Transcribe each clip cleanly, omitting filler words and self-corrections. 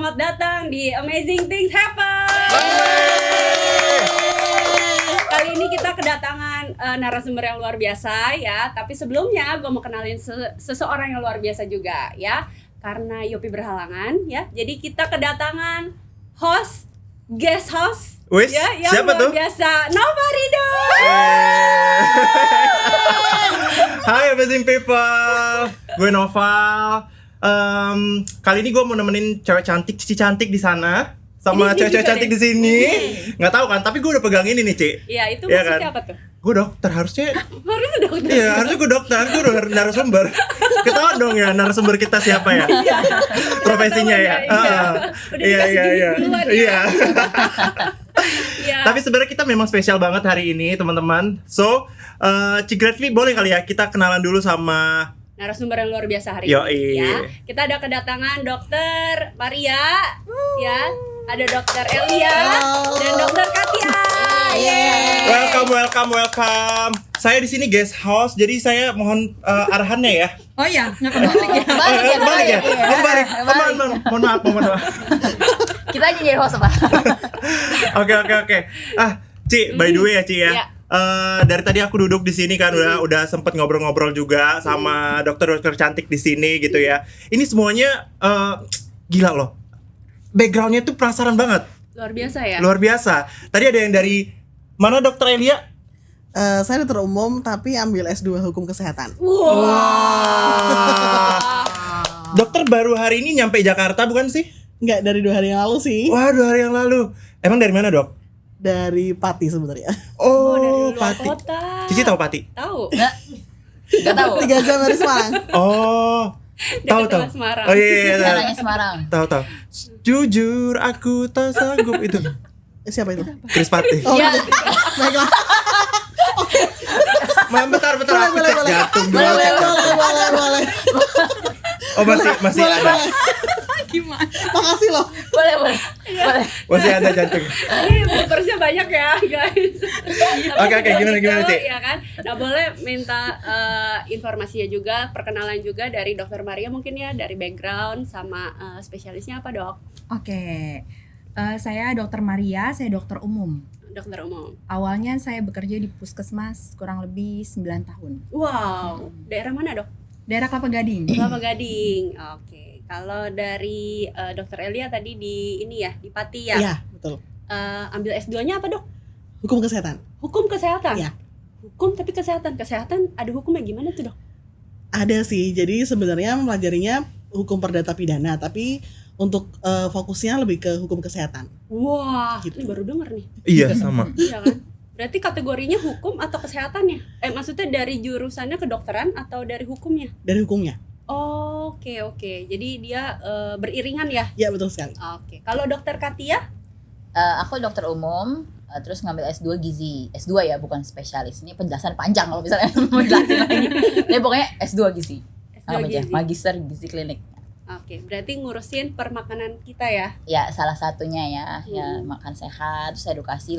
selamat datang di Amazing Things Happen. Kali ini kita kedatangan narasumber yang luar biasa ya. Tapi sebelumnya gue mau kenalin seseorang yang luar biasa juga ya. Karena Yopi berhalangan ya. Jadi kita kedatangan guest host ya, yang siapa luar tuh? biasa, Nova Rido. Hai Amazing People, gue Noval. Kali ini gue mau nemenin cewek cantik, Cici cantik di sana, sama Ini cewek-cewek juga cantik deh. di sini. Nggak tahu kan, tapi gue udah pegang ini nih, Ci. Iya, itu Iya maksudnya kan? apa tuh? Gue dokter, harusnya. Harusnya dokter. Iya, harusnya gue dokter, gue udah narasumber. Ketahuan dong ya narasumber kita siapa ya? Profesinya ya. Udah dikasih gini duluan ya. Iya. Iya. Tapi sebenarnya kita memang spesial banget hari ini, teman-teman. So, Cigretvi boleh kali ya kita kenalan dulu sama Narasumber yang luar biasa hari Yoi. ini ya. Kita ada kedatangan Dokter Maria ya. Ada Dokter Elia dan Dokter Katia. Welcome. Saya di sini guest house, jadi saya mohon arahannya ya. Oh iya, nggak kebalik ya? Balik ya. Balik. Mohon maaf. Kita aja jadi host apa? Oke. Ci, by the way ya, Ci ya. Iya. Dari tadi aku duduk di sini kan udah sempet ngobrol-ngobrol juga sama dokter-dokter cantik di sini gitu ya. Ini semuanya gila loh. Backgroundnya tuh penasaran banget. Luar biasa ya. Luar biasa. Tadi ada yang dari mana, Dokter Elia? Saya dokter umum tapi ambil S2 hukum kesehatan. Dokter baru hari ini nyampe Jakarta bukan sih? Enggak, dari 2 hari yang lalu sih. Wah, 2 hari yang lalu. Emang dari mana, Dok? Dari Pati sebenarnya. Oh, Dari luar Pati. kota. Cici tahu Pati? Tahu. Nggak tahu. 3 jam dari Semarang. Oh. Tahu. dengan Semarang. Oh iya. Caranya Semarang. Tahu. Jujur aku tak sanggup itu. Siapa itu? Chris Pati. Oh, Iya. baiklah. Bentar aku cek jantung dulu. Boleh. Oh, masih Boleh. ada. Gimana? Makasih loh. Boleh. Masih ada jantung. Ini bloopersnya banyak ya guys. Oke, gimana, Ci? Ya kan. Nah, boleh minta informasinya juga, perkenalan juga dari Dokter Maria mungkin ya, dari background sama spesialisnya apa, Dok? Oke, saya Dokter Maria, saya dokter umum. Dokter umum. Awalnya saya bekerja di puskesmas kurang lebih 9 tahun. Wow, daerah mana, Dok? Daerah Kelapa Gading. Kelapa Gading. Oke. Kalau dari Dokter Elia tadi di ini ya, di Pati ya. Iya, betul. Ambil S2-nya apa, Dok? Hukum kesehatan. Hukum kesehatan. Iya. Hukum tapi kesehatan. Kesehatan ada hukumnya gimana tuh, Dok? Ada sih. Jadi sebenarnya mempelajarinya hukum perdata pidana, tapi untuk fokusnya lebih ke hukum kesehatan. Wah, Gitu. ini baru denger nih. Iya, sama. Iya kan? Berarti kategorinya hukum atau kesehatannya? Maksudnya dari jurusannya kedokteran atau dari hukumnya? Dari hukumnya. Oke. Jadi dia beriringan ya? Ya, betul sekali. Oke. Kalau Dokter Katia? Aku dokter umum, terus ngambil S2 gizi. S2 ya, bukan spesialis. Ini penjelasan panjang kalau misalnya mau jelasin lagi. Tapi pokoknya S2 gizi. S2 Apa aja? gizi. Magister gizi klinik. Oke, berarti ngurusin permakanan kita ya? Ya salah satunya ya makan sehat, terus edukasi,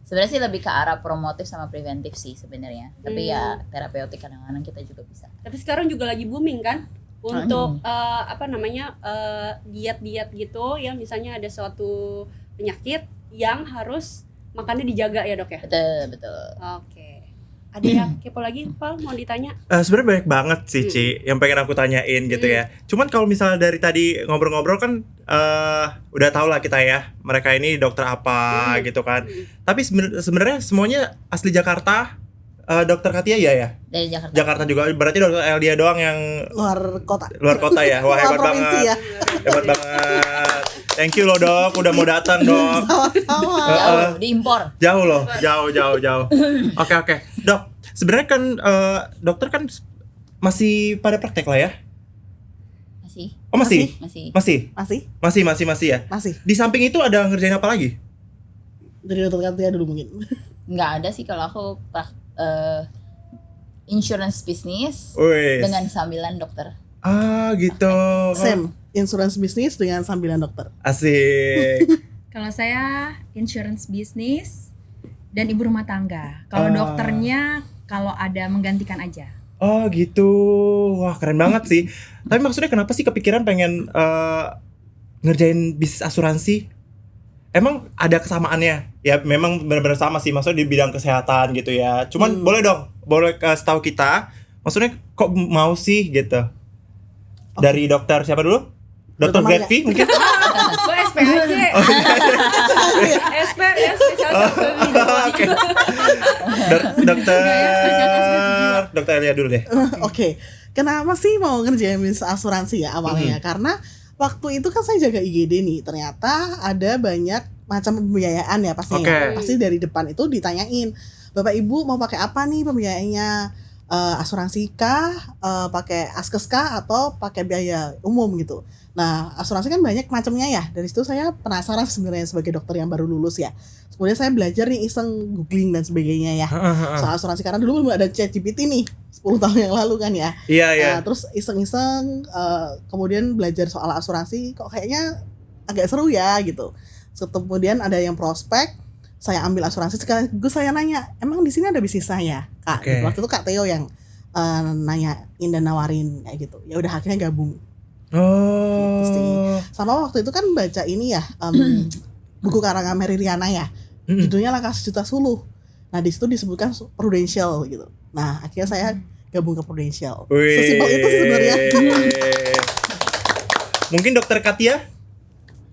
sebenarnya sih lebih ke arah promotif sama preventif sih sebenarnya. Tapi ya terapeutik kadang-kadang kita juga bisa. Tapi sekarang juga lagi booming kan? Untuk diet-diet gitu, yang misalnya ada suatu penyakit yang harus makannya dijaga ya, Dok ya? Betul. Oke. Ada yang kepo lagi, Pal? Mau ditanya? Sebenarnya banyak banget sih, Ci, yang pengen aku tanyain gitu ya. Cuman kalau misalnya dari tadi ngobrol-ngobrol kan udah tau lah kita ya, mereka ini dokter apa gitu kan. Tapi sebenarnya semuanya asli Jakarta. Dokter Katia ya? Dari Jakarta. Jakarta juga. Berarti Dokter Elia doang yang Luar kota. luar kota ya. Wah, Luar hebat provinsi banget. ya. Hebat banget. Thank you loh, Dok, udah mau datang, Dok. Sama-sama. Jauh, diimpor. Jauh loh, jauh. Oke. Dok, sebenarnya kan dokter kan masih pada praktek lah ya? Masih. Oh, masih? Masih. Masih ya? Masih. Di samping itu ada ngerjain apa lagi? Dari dokter Katia dulu mungkin. Nggak ada sih kalau aku insurance business Wih. dengan sambilan dokter. Gitu. Same. Insurance bisnis dengan sambilan dokter. Asik. Kalau saya insurance bisnis dan ibu rumah tangga. Kalau dokternya kalau ada menggantikan aja. Oh gitu. Wah, keren banget sih. Tapi maksudnya kenapa sih kepikiran pengen ngerjain bisnis asuransi? Emang ada kesamaannya? Ya memang benar-benar sama sih, maksudnya di bidang kesehatan gitu ya. Cuman boleh kasih tahu kita, maksudnya kok mau sih gitu? Dari dokter siapa dulu? Dokter Dokter Gretvi mungkin? Gue SP aja. SP ya spesialis jiwa. Oke. Dokter Elia dulu deh. Oke, kenapa sih mau ngerjain bisnis asuransi ya awalnya? Karena waktu itu kan saya jaga IGD nih, ternyata ada banyak macam pembiayaan ya pastinya. Oke. Pasti dari depan itu ditanyain, Bapak Ibu mau pakai apa nih pembiayaannya? Asuransi kah, pakai askes kah, atau pakai biaya umum gitu. Nah, asuransi kan banyak macamnya ya. Dari situ saya penasaran sebenarnya sebagai dokter yang baru lulus ya. Kemudian saya belajar nih iseng googling dan sebagainya ya. Soal asuransi karena dulu belum ada ChatGPT nih 10 tahun yang lalu kan ya. Iya. Terus iseng-iseng kemudian belajar soal asuransi kok kayaknya agak seru ya gitu. Kemudian ada yang prospek, saya ambil asuransi sekaligus saya nanya, emang di sini ada bisnisnya ya, Kak? Oke. Gitu. Waktu itu Kak Theo yang nanyain dan nawarin kayak gitu. Ya udah akhirnya gabung. Gitu sih. Sama waktu itu kan baca ini ya, buku karangan Mary Riana ya. Judulnya Langkah Sejuta Suluh. Nah, di situ disebutkan Prudential gitu. Nah, akhirnya saya gabung ke Prudential. Sesimpel itu sih sebenarnya. Mungkin dokter Katia?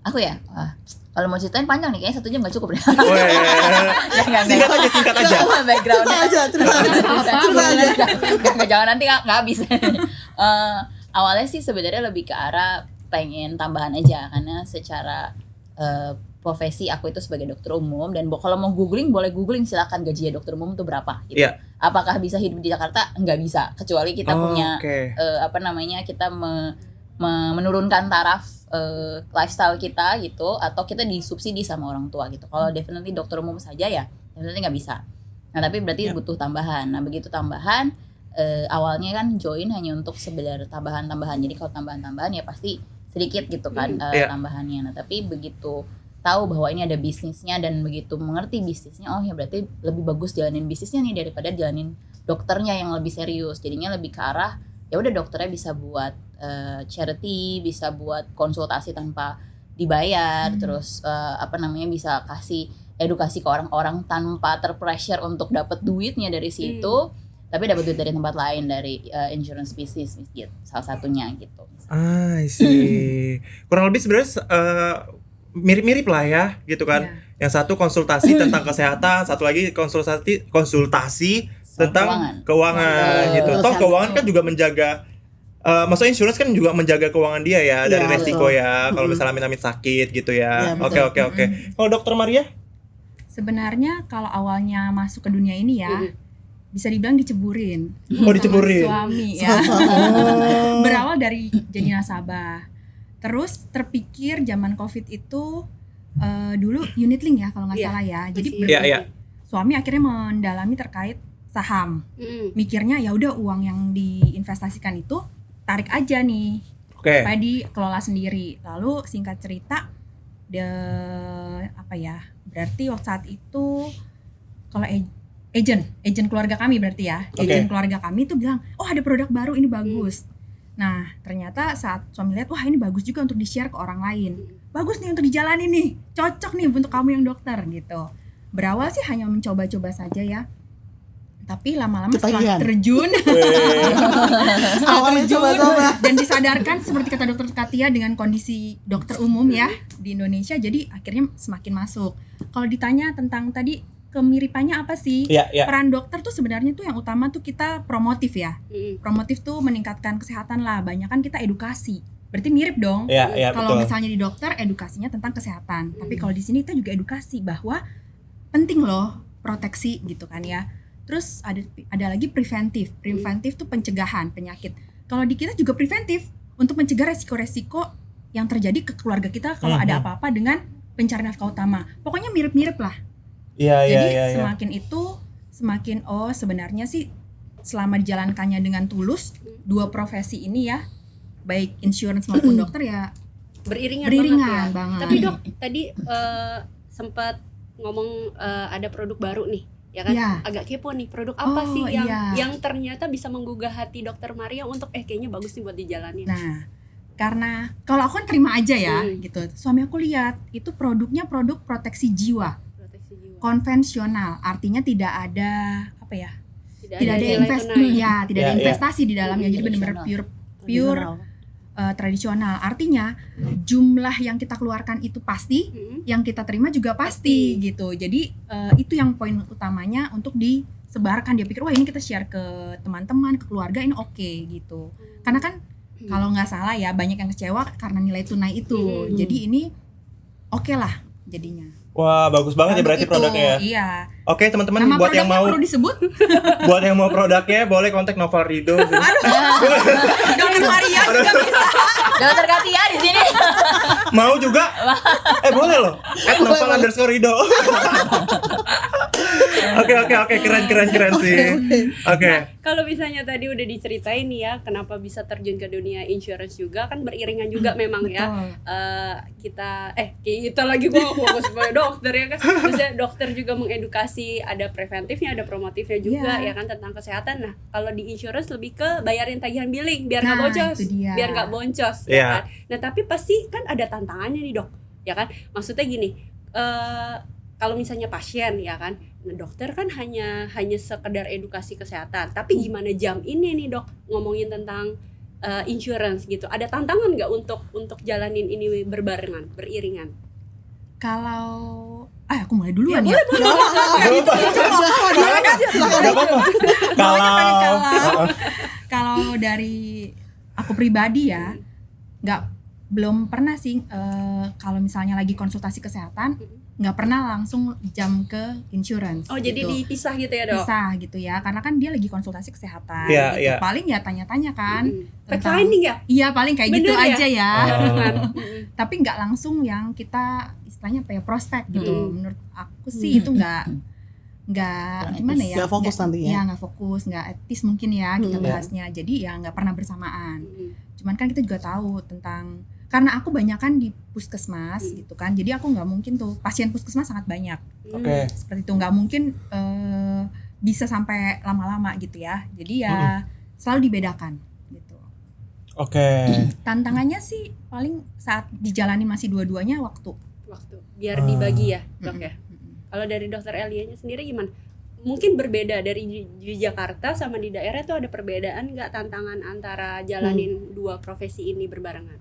Aku ya, kalau mau ceritain panjang nih, kayaknya 1 jam gak cukup deh. Singkat aja. Backgroundnya. Cerita aja. Nggak, jangan nanti nggak habis. Awalnya sih sebenarnya lebih ke arah pengen tambahan aja, karena secara profesi aku itu sebagai dokter umum, dan kalau mau googling boleh googling, silakan gajinya dokter umum itu berapa gitu. Iya. Apakah bisa hidup di Jakarta? Nggak bisa, kecuali kita punya Oke. kita menurunkan taraf lifestyle kita gitu, atau kita disubsidi sama orang tua gitu. Kalau definitely dokter umum saja ya definitely nggak bisa. Nah, tapi berarti butuh tambahan. Nah, begitu tambahan, awalnya kan join hanya untuk sekedar tambahan-tambahan. Jadi kalau tambahan-tambahan ya pasti sedikit gitu kan tambahannya. Nah, tapi begitu tahu bahwa ini ada bisnisnya dan begitu mengerti bisnisnya, oh ya berarti lebih bagus jalanin bisnisnya nih daripada jalanin dokternya yang lebih serius. Jadinya lebih ke arah ya udah dokternya bisa buat charity, bisa buat konsultasi tanpa dibayar, terus bisa kasih edukasi ke orang-orang tanpa terpressure untuk dapat duitnya dari situ, tapi dapat duit dari tempat lain, dari insurance business gitu, salah satunya gitu. I see. Kurang lebih sebenarnya mirip-mirip lah ya gitu kan. Yang satu konsultasi tentang kesehatan, satu lagi konsultasi tentang keuangan gitu. Toh keuangan kan juga menjaga, maksudnya insurance kan juga menjaga keuangan dia ya dari resiko ya. Kalau misalnya amit-amit sakit gitu ya. Oke. Kalau dokter Maria? Sebenarnya kalau awalnya masuk ke dunia ini ya, bisa dibilang diceburin. Oh, diceburin. Sama suami ya. Berawal dari jadi nasabah. Terus terpikir zaman Covid itu dulu unit link ya kalau nggak salah ya. Jadi suami akhirnya mendalami terkait saham. Mikirnya ya udah uang yang diinvestasikan itu tarik aja nih. Supaya dikelola sendiri. Lalu singkat cerita berarti waktu saat itu kalau agent keluarga kami berarti ya. Agent keluarga kami tuh bilang, "Oh, ada produk baru ini bagus." Nah, ternyata saat suami lihat, wah ini bagus juga untuk di-share ke orang lain. Bagus nih untuk dijalanin nih, cocok nih untuk kamu yang dokter gitu. Berawal sih hanya mencoba-coba saja ya. Tapi lama-lama setelah terjun dan disadarkan seperti kata dokter Katia dengan kondisi dokter umum ya di Indonesia, jadi akhirnya semakin masuk. Kalau ditanya tentang tadi kemiripannya apa sih? Peran dokter tuh sebenarnya tuh yang utama tuh kita promotif ya. Promotif tuh meningkatkan kesehatan lah. Banyak kan kita edukasi. Berarti mirip dong. Kalau misalnya di dokter edukasinya tentang kesehatan. Tapi kalau di sini kita juga edukasi bahwa penting loh proteksi gitu kan ya. Terus ada lagi preventif. Preventif tuh pencegahan penyakit. Kalau di kita juga preventif untuk mencegah resiko-resiko yang terjadi ke keluarga kita kalau ada apa-apa dengan pencari nafkah utama. Pokoknya mirip-mirip lah. Jadi semakin itu semakin sebenarnya sih selama dijalankannya dengan tulus dua profesi ini ya, baik insurance maupun dokter ya beriringan banget. Tapi Dok, tadi sempat ngomong ada produk baru nih, ya kan? Agak kepo nih, produk apa sih yang ternyata bisa menggugah hati Dokter Maria untuk kayaknya bagus nih buat dijalanin. Nah, Karena kalau aku kan terima aja ya gitu. Suami aku lihat itu produknya produk proteksi jiwa. Konvensional, artinya tidak ada apa ya? Tidak ada investasi di dalamnya. Jadi benar-benar pure tradisional. Artinya jumlah yang kita keluarkan itu pasti, yang kita terima juga pasti gitu. Jadi itu yang poin utamanya untuk disebarkan. Dia pikir wah ini kita share ke teman-teman, ke keluarga, ini oke gitu. Karena kan kalau nggak salah ya banyak yang kecewa karena nilai tunai itu. Jadi ini oke lah jadinya. Wah, bagus banget ya berarti produknya ya. Iya. Oke, teman-teman, Nama buat yang mau perlu disebut? buat yang mau produknya boleh kontak Noval Rido. Dokter Maria juga bisa. Dokter Katia di sini. Mau juga? Boleh loh. @noval_rido. Oke, keren sih. Oke. Kalau misalnya tadi udah diceritain nih ya, kenapa bisa terjun ke dunia insurance juga kan beriringan juga memang ya. Kita lagi gua fokus pada dokter ya kan. Maksudnya dokter juga mengedukasi, ada preventifnya, ada promotifnya juga ya kan tentang kesehatan. Nah, kalau di insurance lebih ke bayarin tagihan billing biar nggak boncos, ya kan. Nah, tapi pasti kan ada tantangannya nih, Dok. Ya kan? Maksudnya gini, kalau misalnya pasien ya kan, nah dokter kan hanya sekedar edukasi kesehatan. Tapi gimana jam ini nih, Dok, ngomongin tentang insurance gitu. Ada tantangan nggak untuk jalanin ini beriringan? Kalau aku mulai duluan ya. Kalau dari aku pribadi ya, belum pernah sih kalau misalnya lagi konsultasi kesehatan nggak pernah langsung jam ke insurance. Oh, jadi dipisah gitu ya, Dok? Pisah gitu ya, karena kan dia lagi konsultasi kesehatan gitu. Paling ya tanya-tanya kan fact finding ya? Iya, paling kayak bener gitu ya? Aja ya. Tapi nggak langsung yang kita istilahnya apa ya, prospek gitu. Menurut aku sih itu nggak gimana ya, nggak fokus nanti ya. Nggak fokus, nggak etis mungkin ya kita bahasnya. Jadi ya nggak pernah bersamaan. Cuman kan kita juga tahu tentang, karena aku banyak kan di puskesmas gitu kan, jadi aku nggak mungkin tuh, pasien puskesmas sangat banyak. Seperti itu, nggak mungkin bisa sampai lama-lama gitu ya. Jadi ya selalu dibedakan gitu. Tantangannya sih paling saat dijalani masih dua-duanya waktu biar dibagi ya, Dok ya. Kalau dari Dokter Elianya sendiri gimana? Mungkin berbeda dari di Jakarta sama di daerah itu, ada perbedaan nggak tantangan antara jalanin dua profesi ini berbarengan?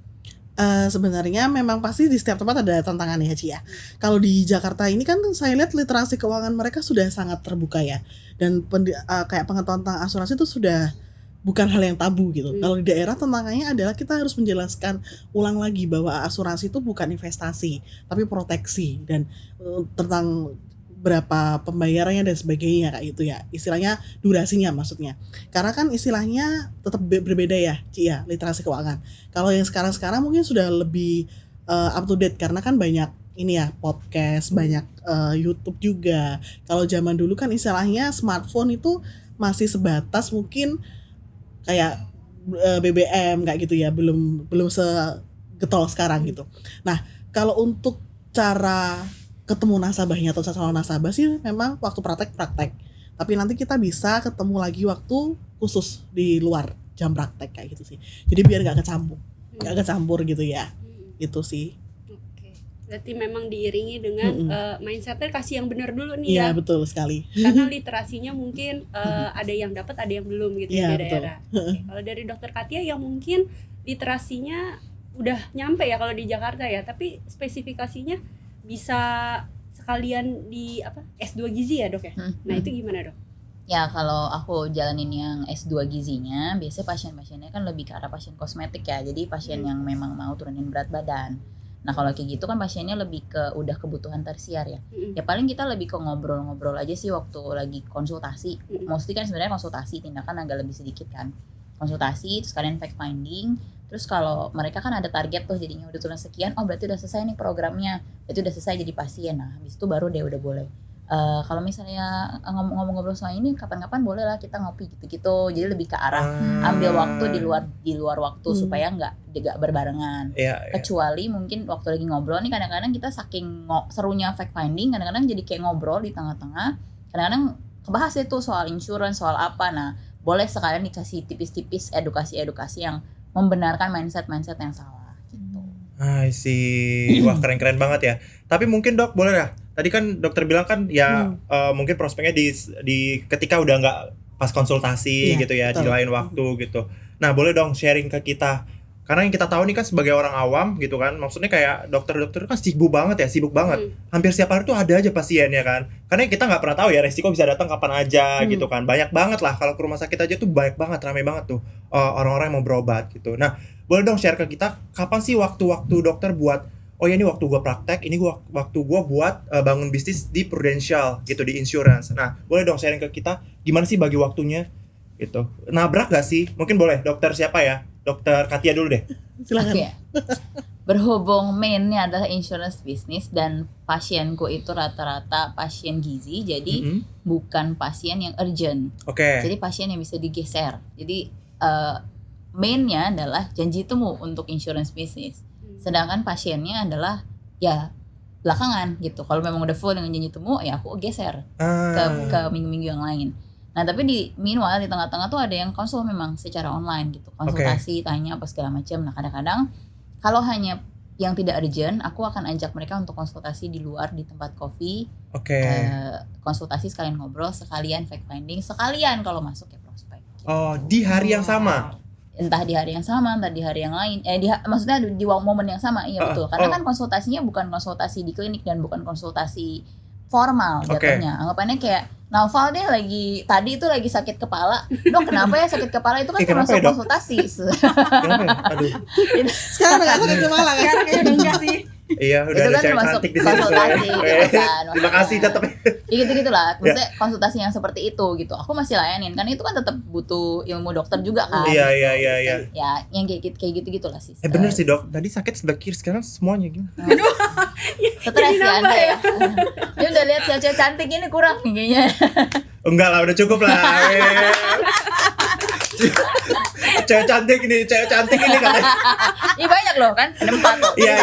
Sebenarnya memang pasti di setiap tempat ada tantangan ya, Ci ya. Kalau di Jakarta ini kan saya lihat literasi keuangan mereka sudah sangat terbuka ya. Dan kayak pengetahuan tentang asuransi itu sudah bukan hal yang tabu gitu. Kalau di daerah tantangannya adalah kita harus menjelaskan ulang lagi bahwa asuransi itu bukan investasi, tapi proteksi, dan tentang berapa pembayarannya dan sebagainya kayak gitu ya. Istilahnya durasinya maksudnya. Karena kan istilahnya tetap berbeda ya, Ci ya, literasi keuangan. Kalau yang sekarang mungkin sudah lebih up to date karena kan banyak ini ya, podcast, banyak YouTube juga. Kalau zaman dulu kan istilahnya smartphone itu masih sebatas mungkin kayak BBM kayak gitu ya, belum segetol sekarang gitu. Nah, kalau untuk cara ketemu nasabahnya atau calon nasabah sih memang waktu praktek. Tapi nanti kita bisa ketemu lagi waktu khusus di luar jam praktek kayak gitu sih. Jadi biar nggak kecampur gitu ya. Itu sih. Oke. Berarti memang diiringi dengan mindsetnya kasih yang benar dulu nih ya. Iya, betul sekali. Karena literasinya mungkin ada yang dapat, ada yang belum gitu ya, di daerah. Oke. Kalau dari Dokter Katia yang mungkin literasinya udah nyampe ya kalau di Jakarta ya, tapi spesifikasinya bisa sekalian di S2 gizi ya, Dok ya. Nah, itu gimana, Dok? Ya, kalau aku jalanin yang S2 gizinya, biasanya pasien-pasiennya kan lebih ke arah pasien kosmetik ya. Jadi pasien yang memang mau turunin berat badan. Nah, kalau kayak gitu kan pasiennya lebih ke udah kebutuhan tersier ya. Ya paling kita lebih ke ngobrol-ngobrol aja sih waktu lagi konsultasi. Mostly kan sebenarnya konsultasi, tindakan agak lebih sedikit kan. Konsultasi, terus kalian fact finding. Terus kalau mereka kan ada target tuh, jadinya udah turun sekian, oh berarti udah selesai nih programnya, berarti udah selesai jadi pasien. Nah, habis itu baru deh udah boleh. Kalau misalnya ngomong-ngobrol soal ini, kapan-kapan boleh lah kita ngopi gitu-gitu. Jadi lebih ke arah ambil waktu di luar waktu supaya nggak berbarengan. Kecuali mungkin waktu lagi ngobrol nih, kadang-kadang kita saking serunya fact finding, kadang-kadang jadi kayak ngobrol di tengah-tengah. Kadang-kadang kebahas itu soal insurance, soal apa. Nah, boleh sekalian dikasih tipis-tipis edukasi yang membenarkan mindset yang salah gitu. I see. Wah, keren-keren banget ya. Tapi mungkin Dok, boleh ya? Tadi kan dokter bilang kan ya mungkin prospeknya di ketika udah nggak pas konsultasi gitu ya, di lain waktu gitu. Nah, boleh dong sharing ke kita. Karena yang kita tahu nih kan sebagai orang awam gitu kan, maksudnya kayak dokter-dokter kan sibuk banget. Hampir setiap hari tuh ada aja pasiennya kan. Karena kita nggak pernah tahu ya resiko bisa datang kapan aja gitu kan. Banyak banget lah, kalau ke rumah sakit aja tuh banyak banget, ramai banget tuh orang-orang yang mau berobat gitu. Nah, boleh dong share ke kita kapan sih waktu-waktu dokter buat, oh ya ini waktu gua praktek, ini waktu gua buat bangun bisnis di Prudential gitu, di insurance. Nah, boleh dong sharing ke kita gimana sih bagi waktunya gitu. Nabrak gak sih? Mungkin boleh dokter siapa ya? Dokter Katia dulu deh. Silakan. Oke. Berhubung mainnya adalah insurance business dan pasienku itu rata-rata pasien gizi, jadi bukan pasien yang urgent. Jadi pasien yang bisa digeser. Jadi mainnya adalah janji temu untuk insurance business. Sedangkan pasiennya adalah ya belakangan gitu. Kalau memang udah full dengan janji temu, ya aku geser ke minggu-minggu yang lain. Nah, tapi meanwhile di tengah-tengah tuh ada yang konsul memang secara online gitu. Konsultasi, tanya apa segala macam. Nah, kadang-kadang kalau hanya yang tidak urgent, aku akan ajak mereka untuk konsultasi di luar di tempat kopi. Konsultasi sekalian ngobrol, sekalian fact finding, sekalian kalau masuk ya prospek. Oh, di hari yang sama. Entah di hari yang sama, entah di hari yang lain. Maksudnya di momen yang sama, iya betul. Karena kan konsultasinya bukan konsultasi di klinik dan bukan konsultasi formal jatuhnya. Anggapannya kayak Naufal deh tadi itu lagi sakit kepala. Dok, kenapa ya sakit kepala itu kan termasuk konsultasi. Kenapa ya? Aduh. Sekarang enggak sakit kepala kan? Sekarang kayaknya enggak sih. Iya, udah itu ada kan cewek termasuk cantik di sini. konsultasi gitu kan. Terima kasih tetap. Ya gitu-gitulah. Maksudnya konsultasi yang seperti itu gitu. Aku masih layanin kan itu kan tetap butuh ilmu dokter juga kan. Iya. Ya, yang kayak gitu-gitulah sih. Bener sih Dok. Tadi sakit sebelah kiri, sekarang semuanya gimana? Stres ya Anda ya. Dia udah lihat cewek cantik ini kurang nih kayaknya. Enggak lah, udah cukup lah. Cewek cantik ini katanya. Iya banyak loh kan, ada 4 loh. Iya.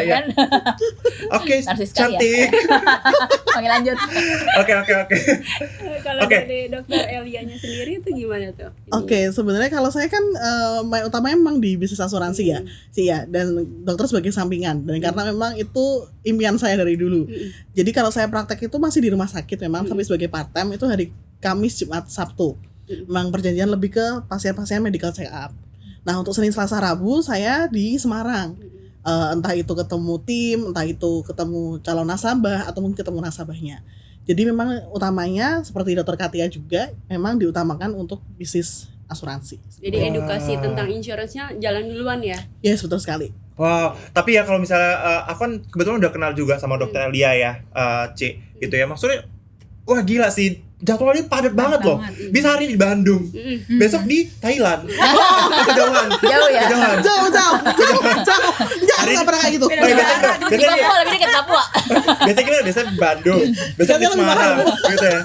Kan? Oke, Narsis sekali cantik. Oke lanjut. Oke. Kalau dari dokter Elianya sendiri itu gimana tuh? Oke, sebenarnya kalau saya kan main utamanya memang di bisnis asuransi ya, sih ya, dan dokter sebagai sampingan. Dan karena memang itu impian saya dari dulu. Jadi kalau saya praktek itu masih di rumah sakit memang, tapi sebagai part time itu hari Kamis, Jumat, Sabtu. Memang perjanjian lebih ke pasien-pasien medical check up. Nah, untuk Senin, Selasa, Rabu saya di Semarang. Entah itu ketemu tim, entah itu ketemu calon nasabah atau mungkin ketemu nasabahnya. Jadi memang utamanya seperti Dr. Katia juga memang diutamakan untuk bisnis asuransi. Jadi edukasi tentang insurance-nya jalan duluan ya? Yes, betul sekali. Wow, tapi ya kalau misalnya aku kan kebetulan udah kenal juga sama Dokter Elia ya, C, gitu ya. Maksudnya, wah gila sih, jadwalnya padat banget loh. Bisa hari di Bandung, besok di Thailand. Kejauhan. Jauh ya. Jauh. Jangan nggak pernah kayak gitu. Di Papua lebih dekat Papua. Biasanya di Bandung, besok di Semarang, gitu ya.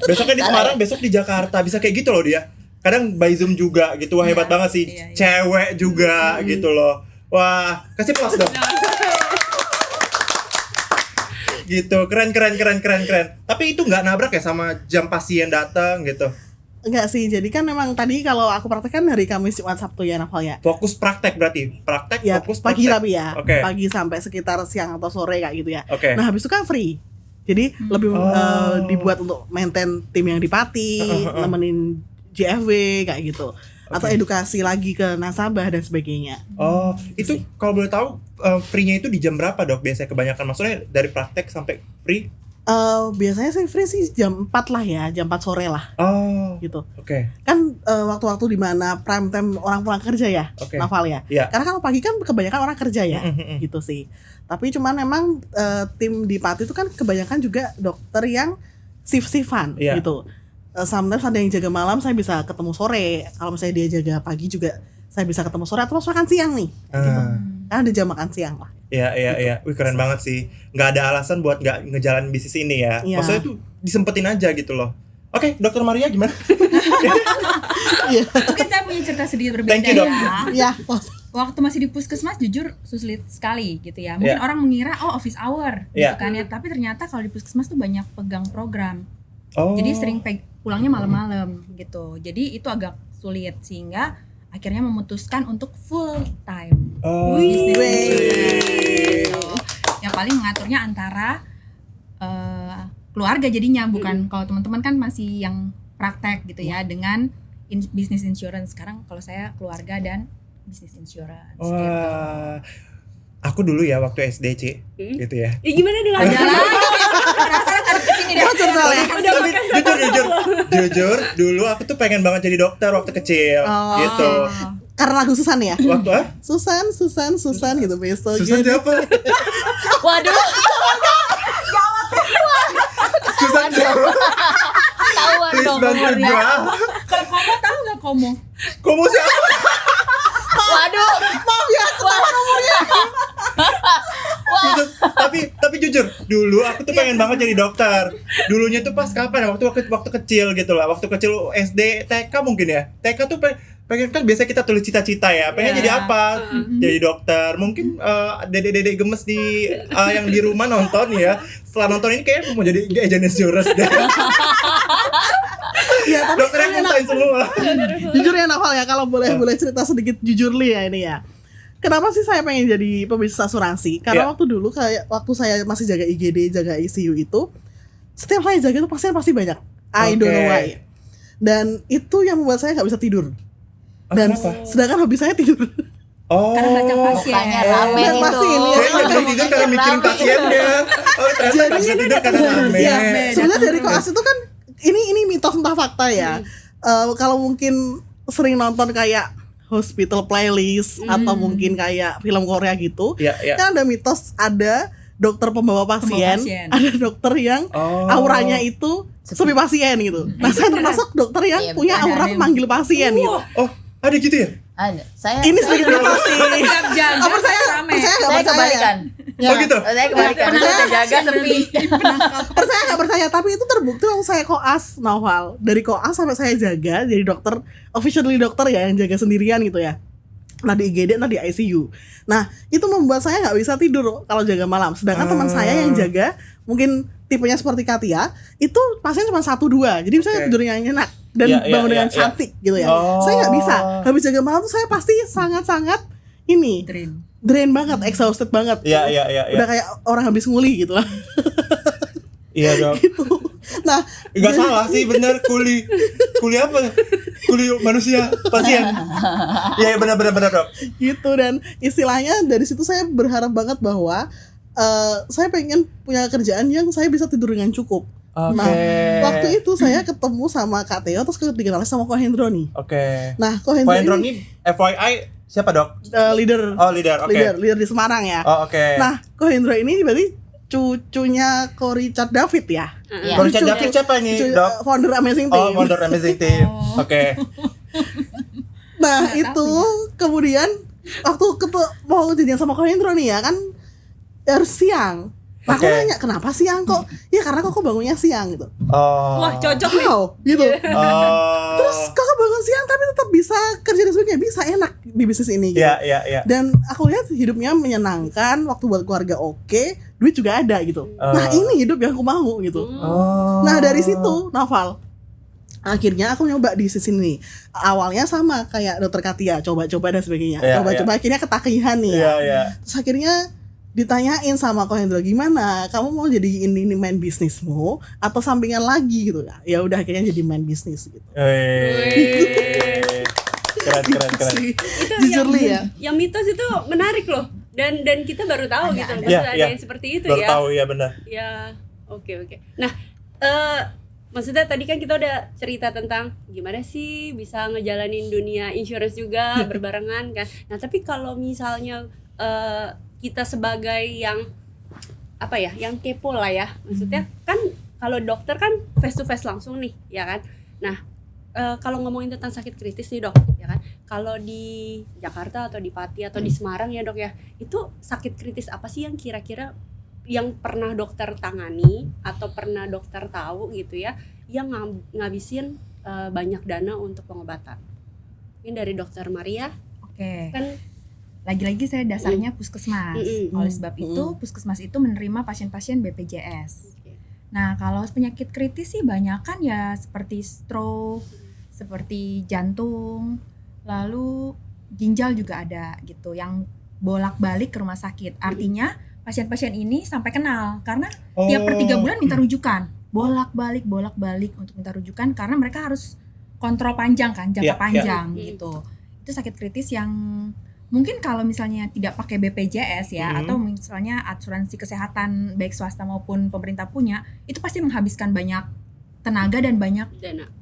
Besoknya di Semarang, besok di Jakarta. Bisa kayak gitu loh dia. Kadang by Zoom juga gitu. Wah, hebat banget sih. Cewek juga gitu loh. Wah, kasih plus dong. Gitu, keren. Tapi itu nggak nabrak ya sama jam pasien datang gitu? Enggak sih, jadi kan memang tadi kalau aku praktek kan hari Kamis, Jumat, Sabtu ya Naval ya. Fokus praktek berarti? Praktek Ya, fokus pagi praktek? tapi ya, pagi sampai sekitar siang atau sore kayak gitu ya. Nah habis itu kan free, jadi lebih dibuat untuk maintain tim yang di Pati, nemenin JFW kayak gitu. Atau edukasi lagi ke nasabah dan sebagainya. Oh, itu kalau boleh tahu free-nya itu di jam berapa dok? Biasanya kebanyakan, maksudnya dari praktek sampai free? Biasanya saya free sih jam 4 lah ya, jam 4 sore lah. Oh, gitu. Oke. Kan waktu-waktu di mana prime time orang pulang kerja ya, Naval ya. Karena kan pagi kan kebanyakan orang kerja ya, gitu sih. Tapi cuman memang tim di Pati itu kan kebanyakan juga dokter yang shift-shiftan gitu. Sometimes ada yang jaga malam, saya bisa ketemu sore. Kalau misalnya dia jaga pagi juga, saya bisa ketemu sore atau makan siang nih. Gitu. Karena ada jam makan siang lah. Iya. Wih, keren banget sih. Nggak ada alasan buat nggak ngejalanin bisnis ini ya. Maksudnya tuh disempetin aja gitu loh. Oke, Dokter Maria gimana? Mungkin saya punya cerita sedikit berbeda. Thank you, Dok. Ya. Waktu masih di puskesmas jujur sulit sekali gitu ya. Mungkin orang mengira office hour gitu kan ya. Tapi ternyata kalau di puskesmas tuh banyak pegang program. Jadi sering pulangnya malam-malam gitu. Jadi itu agak sulit sehingga akhirnya memutuskan untuk full time Oh. bisnis Wih. insurance. Yang paling mengaturnya antara keluarga jadinya, bukan kalau teman-teman kan masih yang praktek gitu ya dengan bisnis insurance. Sekarang kalau saya keluarga dan bisnis insurance gitu. Wah. Aku dulu ya waktu SD, Ci. Gitu ya. Ya gimana dengan Ada lagi penasaran tarik ke sini deh. Tapi jujur dulu aku tuh pengen banget jadi dokter waktu kecil Oh. gitu. Karena lagu Susan ya? Waktu Susan gitu besok. Susan siapa? Waduh, Susan siapa? ketahuan Please dong bantu umurnya. gua. Kalau Komo tahu nggak Komo? Kamu siapa? Waduh, Maaf ya, ketahuan umurnya. Susan. Tapi jujur dulu aku tuh pengen banget jadi dokter. Dulunya tuh pas kapan ya? Waktu kecil gitu lah. Waktu kecil SD, TK mungkin ya. TK tuh pengen kan biasa kita tulis cita-cita ya. Pengen jadi apa? Jadi dokter. Mungkin dedek-dedek gemes di yang di rumah nonton ya. Setelah nonton ini kayak mau jadi agent insurance deh. Ya, tapi Dokter yang ngatain semua. jujur ya Naval ya, kalau boleh cerita sedikit jujurly ya ini ya. Kenapa sih saya pengen jadi pebisnis asuransi? Karena waktu dulu waktu saya masih jaga IGD, jaga ICU itu, setiap saya jaga itu pasien pasti banyak. I don't know why. Dan itu yang membuat saya nggak bisa tidur. Dan Kenapa? sedangkan hobi saya tidur. Oh. Karena baca pasien. mukanya rame Dan itu. pasien, ya. Saya nggak bisa tidur karena mikirin pasiennya. Oh, ternyata nggak bisa tidur karena rame. Ya, sebenarnya dari koas itu kan ini mitos entah fakta ya. Kalau mungkin sering nonton kayak hospital playlist atau mungkin kayak film Korea gitu, Iya, iya. kan ada mitos, ada dokter pembawa pasien, pasien. ada dokter yang auranya itu sepi pasien gitu. Nah, saya termasuk dokter yang Iya, punya betul. aura Ada yang- memanggil pasien gitu. Oh, ada gitu ya? Ada. Saya Ini sedikit mitos sih. Setiap jaga Oh, percaya rame. nggak saya percaya ya? kebalikan. Oh gitu? Saya kebalikan. Penangkap Saya jaga pasien sepi. Percaya nggak percaya, tapi itu terbukti waktu saya koas Naufal. Dari koas sampai saya jaga jadi dokter, officially dokter ya, yang jaga sendirian gitu ya. Nah di IGD, nah di ICU. Nah itu membuat saya nggak bisa tidur kalau jaga malam. Sedangkan teman saya yang jaga mungkin tipenya seperti Katia, itu pasien cuma 1-2, jadi bisa tidurnya nyenyak dan Iya, iya, bangun dengan iya, iya. cantik gitu ya. Oh. Saya nggak bisa. Habis jaga malam tuh saya pasti sangat-sangat ini drain banget, exhausted banget. Iya, iya, iya. Udah kayak orang habis nguli gitu lah. Iya dong. Nah, Enggak salah sih, bener. Kuli apa? Kuli manusia, pasien. Iya, benar dok. gitu. Dan istilahnya dari situ saya berharap banget bahwa saya pengen punya kerjaan yang saya bisa tidur dengan cukup. Nah, waktu itu saya ketemu sama Kak Theo, terus dikenalin sama Ko Hendro nih. Oke. Nah, Ko Pak Hendro Hendro ini ini FYI siapa dok? leader, Oh leader, oke. leader di Semarang ya. Oh oke. Nah, Ko Hendro ini berarti cucunya Ko Richard David ya. Iya. Kalau Richard Cucu- David siapa ini Cucu, dok? founder Amazing Oh, Team. Wonder Amazing Team. Oke. Nah, itu kemudian waktu mau jadian sama Ko Hendro nih ya kan harus siang. Nah, aku Oke. nanya kenapa siang kok? Ya karena kok bangunnya siang gitu. Oh. Wah, cocok nih. Wow, gitu. Oh. Terus kakak bangun siang tapi tetap bisa kerja di sebagainya, bisa enak di bisnis ini gitu. Iya, iya, iya. Dan aku lihat hidupnya menyenangkan, waktu buat keluarga oke, duit juga ada gitu. Nah, ini hidup yang aku mau gitu. Oh. Nah, dari situ, Naval, akhirnya aku nyoba di sisi ini. Awalnya sama kayak dokter Katia, coba-coba dan sebagainya. Iya, Coba-coba akhirnya ketagihan nih. Iya, iya. Terus akhirnya ditanyain sama Ko Hendro, gimana kamu mau jadi ini main bisnismu atau sampingan lagi gitu. Ya udah akhirnya jadi main bisnis gitu. Keren. Itu Jujur Li ya. yang mitos itu menarik loh. Dan kita baru tahu gitu ada. bahwa Iya, ada iya. yang seperti itu Baru ya. tahu ya benar. Ya, oke. Nah, maksudnya tadi kan kita udah cerita tentang gimana sih bisa ngejalanin dunia insurance juga berbarengan kan. Nah, tapi kalau misalnya kita sebagai yang apa ya, yang kepo lah ya, maksudnya kan kalau dokter kan face to face langsung nih, ya kan. Nah, kalau ngomongin tentang sakit kritis nih dok, ya kan. Kalau di Jakarta atau di Pati atau di Semarang ya dok ya, itu sakit kritis apa sih yang kira-kira yang pernah dokter tangani atau pernah dokter tahu gitu ya, yang ngabisin banyak dana untuk pengobatan? Ini dari dokter Maria. Oke. Kan Lagi-lagi saya dasarnya puskesmas. Mm-mm. Oleh sebab itu, puskesmas itu menerima pasien-pasien BPJS. Nah, kalau penyakit kritis sih banyak kan ya, seperti stroke, seperti jantung, lalu ginjal juga ada gitu yang bolak-balik ke rumah sakit. Artinya pasien-pasien ini sampai kenal karena tiap per 3 bulan minta rujukan, bolak-balik untuk minta rujukan karena mereka harus kontrol panjang kan, jangka panjang gitu. Itu sakit kritis yang mungkin kalau misalnya tidak pakai BPJS ya atau misalnya asuransi kesehatan baik swasta maupun pemerintah punya, itu pasti menghabiskan banyak tenaga dan banyak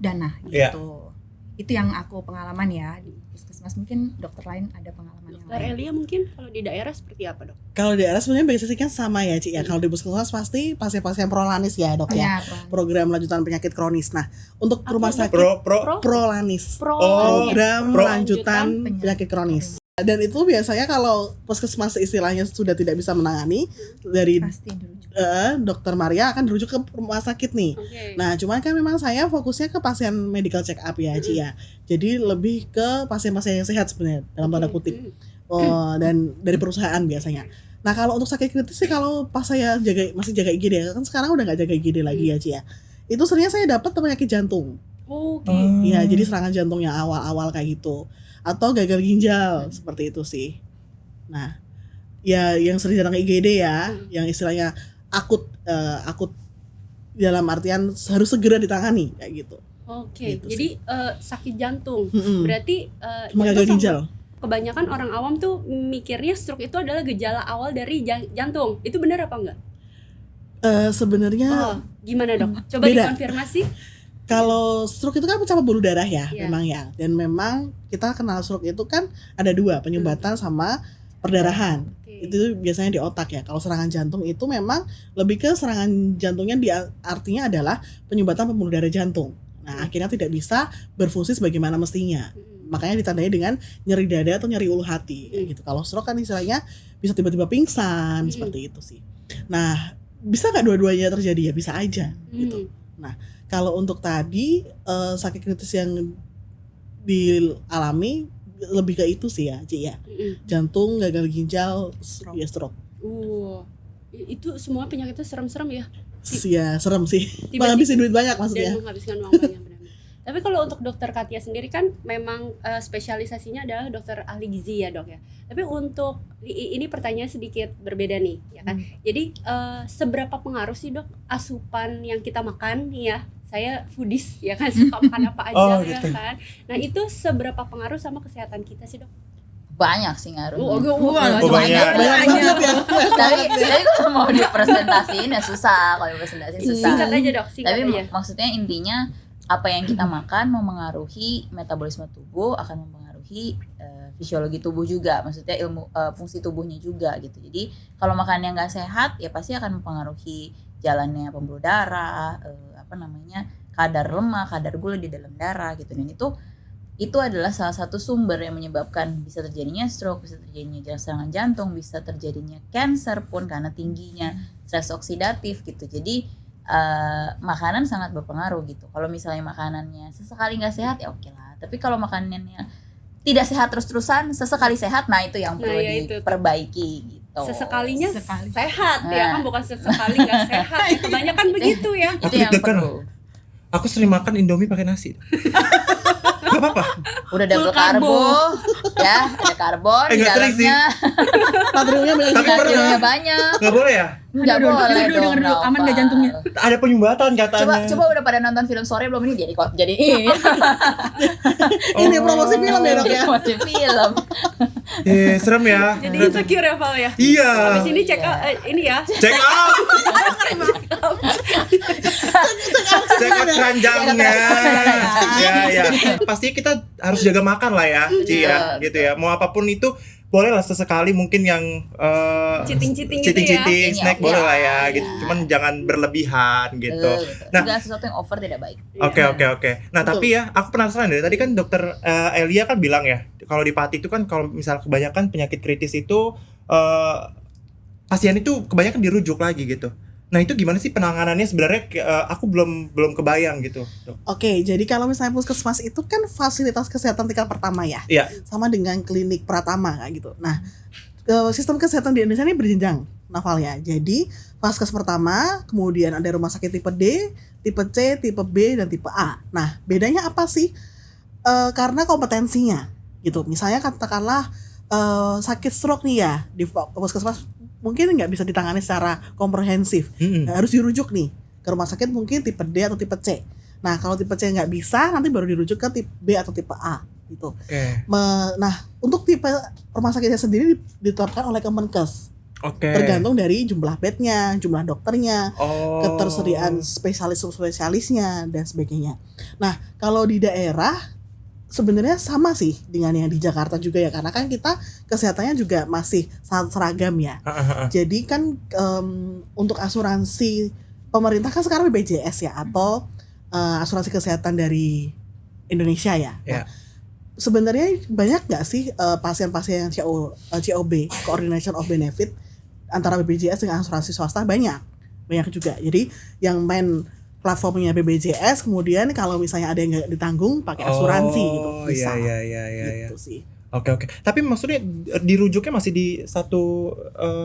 dana gitu. Itu yang aku pengalaman ya di puskesmas. Mungkin dokter lain ada pengalaman yang Dokter lain. Elia mungkin kalau di daerah seperti apa, Dok? Kalau di daerah sebenarnya basicnya kan sama ya Ci ya. Kalau di puskesmas pasti pasien-pasien prolanis ya Dok ya. Program lanjutan penyakit kronis. Nah, untuk rumah sakit prolanis. Program lanjutan penyakit kronis. Dan itu biasanya kalau puskesmas istilahnya sudah tidak bisa menangani dari dokter Maria akan dirujuk ke rumah sakit nih. Nah, cuman kan memang saya fokusnya ke pasien medical check up ya Ci ya. Jadi lebih ke pasien-pasien yang sehat sebenarnya dalam tanda kutip. Dan dari perusahaan biasanya. Nah, kalau untuk sakit kritis sih kalau pas saya masih jaga IGD kan sekarang udah nggak jaga IGD lagi ya Ci ya. Itu seringnya saya dapat penyakit jantung. Ya, jadi serangan jantung yang awal-awal kayak gitu. Atau gagal ginjal seperti itu sih. Nah, ya yang sering datang ke IGD ya, yang istilahnya akut dalam artian harus segera ditangani kayak gitu. Gitu jadi sakit jantung. Berarti gagal ginjal. Kebanyakan orang awam tuh mikirnya stroke itu adalah gejala awal dari jantung. Itu benar apa enggak? Sebenarnya gimana, Dok? Coba dikonfirmasi. Kalau stroke itu kan pecah pembuluh darah ya, memang ya. Dan memang kita kenal stroke itu kan ada 2, penyumbatan sama perdarahan. Itu biasanya di otak ya. Kalau serangan jantung itu memang lebih ke serangan jantungnya artinya adalah penyumbatan pembuluh darah jantung. Nah, akhirnya tidak bisa berfungsi sebagaimana mestinya. Makanya ditandai dengan nyeri dada atau nyeri ulu hati gitu. Kalau stroke kan istilahnya bisa tiba-tiba pingsan seperti itu sih. Nah, bisa nggak dua-duanya terjadi ya? Bisa aja gitu. Nah, kalau untuk tadi sakit kritis yang dialami lebih ke itu sih ya, Ci ya. Jantung, gagal ginjal, stroke. Itu semua penyakitnya serem-serem ya? Ya, serem sih. Menghabisin duit banyak maksudnya. Dan menghabiskan uang banyak benar. Tapi kalau untuk dokter Katia sendiri kan memang spesialisasinya adalah dokter ahli gizi ya, Dok ya. Tapi untuk ini pertanyaan sedikit berbeda nih, ya kan. Jadi seberapa pengaruh sih, Dok, asupan yang kita makan nih ya? Saya foodies ya kan, suka makan apa aja ya kan. Nah, itu seberapa pengaruh sama kesehatan kita sih, Dok? Banyak sih ngaruhnya. Banyak. Tapi kalau mau dipresentasiin ya susah. Kalau dipresentasiin susah. Singkat aja, Dok. Tapi maksudnya intinya apa yang kita makan mempengaruhi metabolisme tubuh, akan mempengaruhi fisiologi tubuh juga. Maksudnya fungsi tubuhnya juga gitu. Jadi kalau makannya nggak sehat ya pasti akan mempengaruhi jalannya pembuluh darah, kadar lemak, kadar gula di dalam darah gitu. Dan itu adalah salah satu sumber yang menyebabkan bisa terjadinya stroke, bisa terjadinya serangan jantung, bisa terjadinya cancer pun karena tingginya stres oksidatif gitu. Jadi makanan sangat berpengaruh gitu. Kalau misalnya makanannya sesekali nggak sehat ya oke lah. Tapi kalau makanannya tidak sehat terus-terusan, sesekali sehat, nah itu yang perlu diperbaiki gitu. Sesekalinya sehat ya kan, bukan sesekali nggak sehat. Kebanyakan begitu ya. Itu yang perlu. Aku sering makan Indomie pakai nasi. Gak apa-apa. Udah double karbo, ya, ada karbon di dalamnya. Natriumnya banyak. Gak boleh ya? Nggak boleh dong. Aman nggak jantungnya? Ada penyumbatan katanya. Coba udah pada nonton film sore belum ini jadi ini. Ini promosi film ya, Dok ya. Promosi film. Serem ya. Jadi insecure ya, Val ya. Iya. Habis ini check out ini ya. Check out. Check out keranjangnya. Ya. Pasti kita harus jaga makan lah ya, Ci ya, gitu ya. Mau apapun itu boleh lah sesekali mungkin yang cheating gitu ya. Snack boleh lah ya gitu. Cuman jangan berlebihan gitu. Nah, segala sesuatu yang over tidak baik. Oke. Nah, tapi ya aku penasaran deh. Tadi kan dokter Elia kan bilang ya, kalau di Pati itu kan kalau misal kebanyakan penyakit kritis itu pasien itu kebanyakan dirujuk lagi gitu. Nah, itu gimana sih penanganannya sebenarnya? Aku belum kebayang gitu, Dok. Oke, jadi kalau misalnya puskesmas itu kan fasilitas kesehatan tingkat pertama ya. Iya. Sama dengan klinik Pratama kayak gitu. Nah, sistem kesehatan di Indonesia ini berjenjang, Naval ya. Jadi, Vaskes pertama, kemudian ada rumah sakit tipe D, tipe C, tipe B, dan tipe A. Nah, bedanya apa sih? Karena kompetensinya gitu. Misalnya katakanlah sakit stroke nih ya di puskesmas mungkin nggak bisa ditangani secara komprehensif, harus dirujuk nih ke rumah sakit mungkin tipe D atau tipe C. Nah kalau tipe C nggak bisa nanti baru dirujuk ke tipe B atau tipe A gitu. Nah untuk tipe rumah sakitnya sendiri ditetapkan oleh Kemenkes. Tergantung dari jumlah bednya, jumlah dokternya, ketersediaan spesialis-spesialisnya dan sebagainya. Nah kalau di daerah sebenarnya sama sih dengan yang di Jakarta juga ya, karena kan kita kesehatannya juga masih sangat seragam ya. Jadi kan untuk asuransi pemerintah kan sekarang BPJS ya, atau asuransi kesehatan dari Indonesia ya. Nah, sebenarnya banyak nggak sih pasien-pasien yang COB, Coordination of Benefit, antara BPJS dengan asuransi swasta? Banyak juga. Jadi yang main platformnya BPJS, kemudian kalau misalnya ada yang nggak ditanggung pakai asuransi gitu bisa. Gitu sih. Oke. Tapi maksudnya dirujuknya masih di satu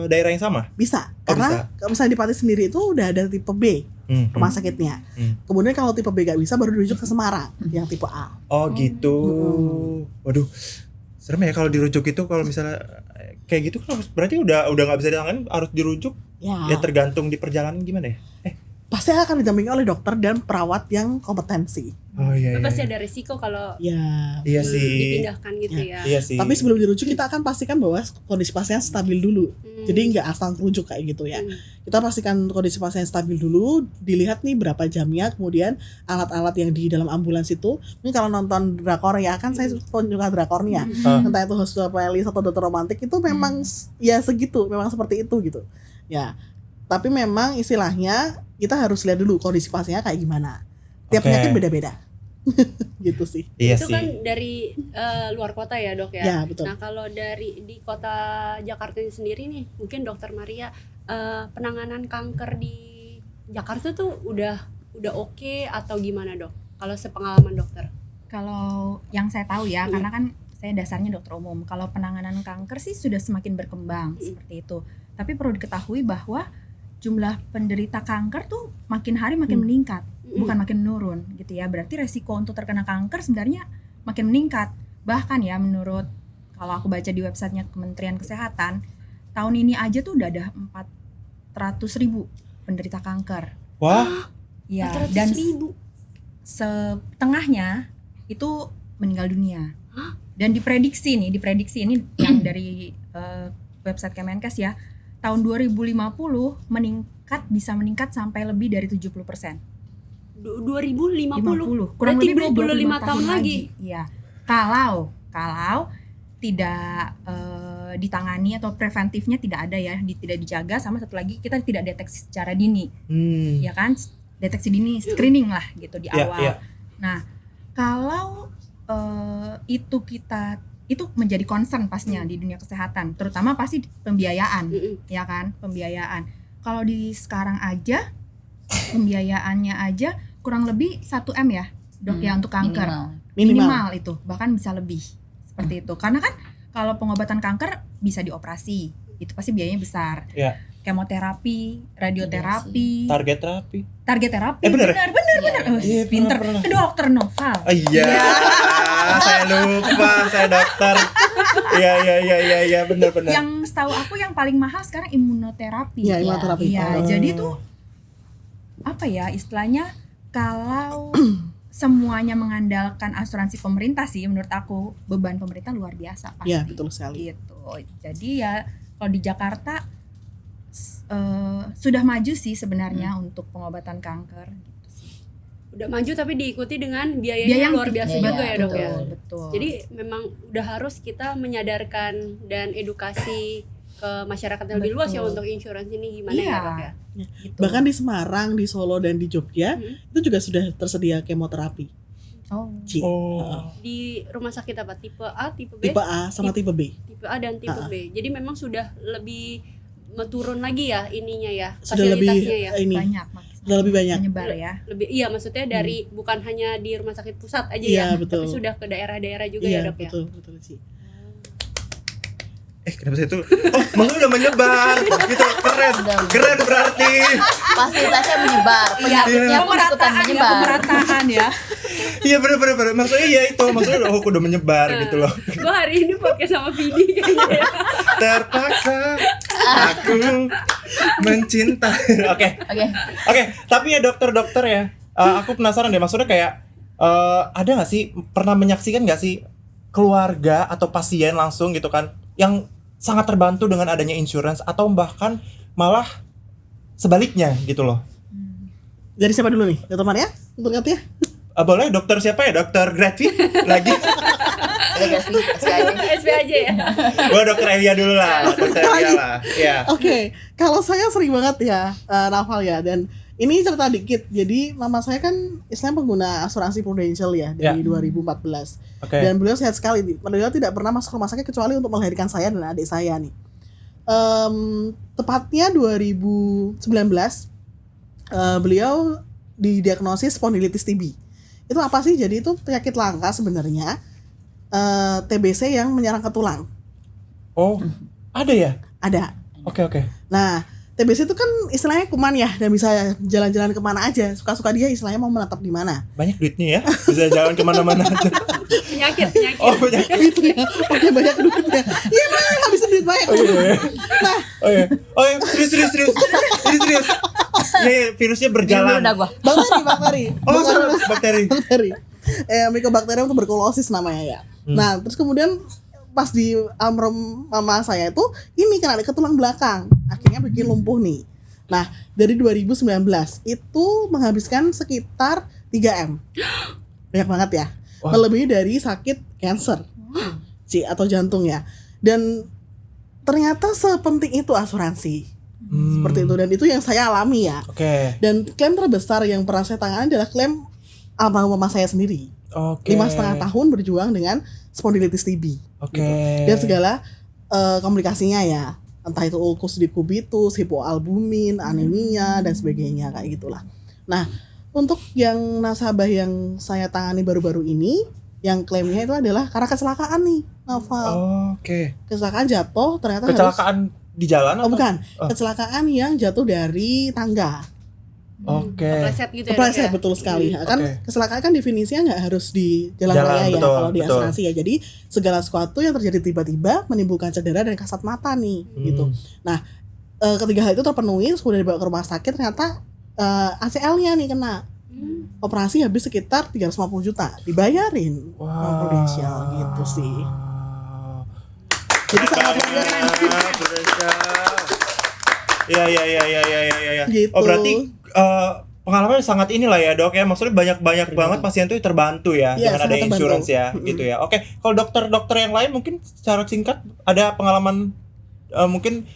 daerah yang sama? Bisa. Karena kalau misalnya di Pati sendiri itu udah ada tipe B rumah sakitnya. Kemudian kalau tipe B nggak bisa baru dirujuk ke Semarang yang tipe A. Oh gitu. Waduh. Serem ya kalau dirujuk itu, kalau misalnya kayak gitu kan berarti udah nggak bisa ditangani, harus dirujuk. Ya tergantung di perjalanan gimana ya? Pasti akan didampingi oleh dokter dan perawat yang kompetensi. Pasti ada risiko kalau dipindahkan gitu ya. Iya sih. Tapi sebelum dirujuk kita akan pastikan bahwa kondisi pasien stabil dulu. Jadi nggak asal rujuk kayak gitu ya. Kita pastikan kondisi pasien stabil dulu, dilihat nih berapa jamnya, kemudian alat-alat yang di dalam ambulans itu. Ini kalau nonton drakor ya, kan saya juga drakornya. Entah itu Hospital Playlist atau Dokter Romantik itu memang ya segitu, memang seperti itu gitu. Ya. Tapi memang istilahnya kita harus lihat dulu kondisi pasiennya kayak gimana. Tiap penyakit beda-beda. Gitu sih. Itu kan dari luar kota ya dok ya. Ya betul. Nah kalau di kota Jakarta sendiri nih, mungkin Dokter Maria, penanganan kanker di Jakarta tuh udah oke atau gimana dok? Kalau sepengalaman dokter? Kalau yang saya tahu ya, karena kan saya dasarnya dokter umum. Kalau penanganan kanker sih sudah semakin berkembang seperti itu. Tapi perlu diketahui bahwa jumlah penderita kanker tuh makin hari makin meningkat, bukan makin menurun gitu ya. Berarti resiko untuk terkena kanker sebenarnya makin meningkat. Bahkan ya menurut, kalau aku baca di websitenya Kementerian Kesehatan, tahun ini aja tuh udah ada 400.000 penderita kanker. Wah. Ya, dan setengahnya itu meninggal dunia. Dan diprediksi ini yang dari website Kemenkes ya, tahun 2050 bisa meningkat sampai lebih dari 70%. 2050? Kurang berarti lebih 25 tahun lagi. Iya. Kalau tidak ditangani atau preventifnya tidak ada ya, tidak dijaga, sama satu lagi kita tidak deteksi secara dini. Ya kan? Deteksi dini, screening lah gitu di awal. Nah, kalau itu menjadi concern pastinya di dunia kesehatan, terutama pasti pembiayaan, ya kan, pembiayaan. Kalau di sekarang aja pembiayaannya aja kurang lebih 1M ya dok ya untuk kanker, minimal itu, bahkan bisa lebih seperti itu. Karena kan kalau pengobatan kanker bisa dioperasi, itu pasti biayanya besar. Kemoterapi, radioterapi, target terapi, benar. Pinter, ke dokter Noval. Saya lupa, saya dokter. Iya, benar. Yang setahu aku yang paling mahal sekarang imunoterapi. Iya, imunoterapi. Iya, jadi tuh apa ya istilahnya, kalau semuanya mengandalkan asuransi pemerintah sih, menurut aku beban pemerintah luar biasa pasti. Iya, betul sekali. Gitu. Jadi ya kalau di Jakarta sudah maju sih sebenarnya untuk pengobatan kanker gitu sih. Udah maju tapi diikuti dengan biayanya luar biasa juga ya dok ya. Betul. Jadi memang udah harus kita menyadarkan dan edukasi ke masyarakat yang lebih luas ya untuk insurans ini gimana ya dok ya. Gitu. Bahkan di Semarang, di Solo dan di Jogja itu juga sudah tersedia kemoterapi. Di rumah sakit apa? Tipe A, tipe B? Tipe A sama tipe B. Tipe A dan tipe B. Jadi memang sudah lebih turun lagi ya ininya ya, sudah lebih banyak menyebar ya. Lebih maksudnya dari bukan hanya di rumah sakit pusat aja ya, betul. tapi sudah ke daerah-daerah juga ya dok ya. Betul sih. kenapa saya tuh maksudnya udah menyebar gitu, keren berarti Fasilitasnya menyebar, penyakitnya pun ikutan menyebar. Pemerataan ya. iya bener maksudnya ya itu maksudnya udah menyebar gitu loh. Gue hari ini podcast sama Vidi kayaknya ya. Terpaksa aku mencintai. Oke, tapi ya dokter ya, aku penasaran deh, maksudnya kayak ada nggak sih, pernah menyaksikan nggak sih keluarga atau pasien langsung gitu kan yang sangat terbantu dengan adanya insurance, atau bahkan malah sebaliknya gitu loh? Dari siapa dulu nih? Dokter Maria? Dokter Katia? Boleh, dokter siapa ya? Dokter Grafi lagi? SP aja ya. Gua dokter Elia dulu lah, dokter Elia lah. Ya. Oke, kalau saya sering banget ya, Naval ya, dan ini cerita dikit. Jadi mama saya kan istilahnya pengguna asuransi Prudential ya dari 2014. Dan beliau sehat sekali. Beliau tidak pernah masuk rumah sakit kecuali untuk melahirkan saya dan adik saya nih. Tepatnya 2019 beliau didiagnosis spondilitis TB. Itu apa sih? Jadi itu penyakit langka sebenarnya, TBC yang menyerang ke tulang. Oh, ada ya? Ada. Oke. Nah, TBC itu kan istilahnya kuman ya, dan bisa jalan-jalan kemana aja, suka-suka dia istilahnya mau menetap di mana. Banyak duitnya ya, bisa jalan kemana-mana aja. Penyakit. Oh, penyakit Gitu ya. Oke, banyak duitnya. Iya bang, habisin duit banyak. Nah, serius. Ini virusnya berjalan. bakteri. Oh, bakteri. Mycobacterium tuberculosis namanya ya. Nah, terus kemudian pas di almarhum mama saya itu ini kena ke tulang belakang, akhirnya bikin lumpuh nih. Nah, dari 2019 itu menghabiskan sekitar 3M. Banyak banget ya. Melebihi dari sakit cancer atau jantung ya. Dan ternyata sepenting itu asuransi. Seperti itu, dan itu yang saya alami ya. Dan klaim terbesar yang pernah saya tangani adalah klaim almarhum mama saya sendiri. 5,5 tahun berjuang dengan spondilitis TB. Gitu. Dan segala komplikasinya ya, entah itu ulcus decubitus, hipoalbumin, anemia dan sebagainya kayak gitulah. Nah, untuk yang nasabah yang saya tangani baru-baru ini, yang klaimnya itu adalah karena kecelakaan nih, Naval. Kecelakaan jatuh ternyata kecelakaan di jalan? Bukan, kecelakaan yang jatuh dari tangga. Kepleset gitu ya. Kepleset, betul sekali. Kan kecelakaan kan definisinya nggak harus di jalan raya ya, kalau di asuransi ya. Jadi segala sesuatu yang terjadi tiba-tiba menimbulkan cedera dan kasat mata nih, gitu. Nah, ketiga hal itu terpenuhi, kemudian dibawa ke rumah sakit, ternyata ACL-nya nih kena. Operasi habis sekitar 350 juta dibayarin sama Prudential gitu sih. Jadi sangat Ya. Gitu. Oh, berarti pengalaman sangat inilah ya dok ya, maksudnya banyak banget pasien tuh terbantu ya dengan ada insurance ya, gitu ya. Oke, kalau dokter yang lain mungkin secara singkat ada pengalaman mungkin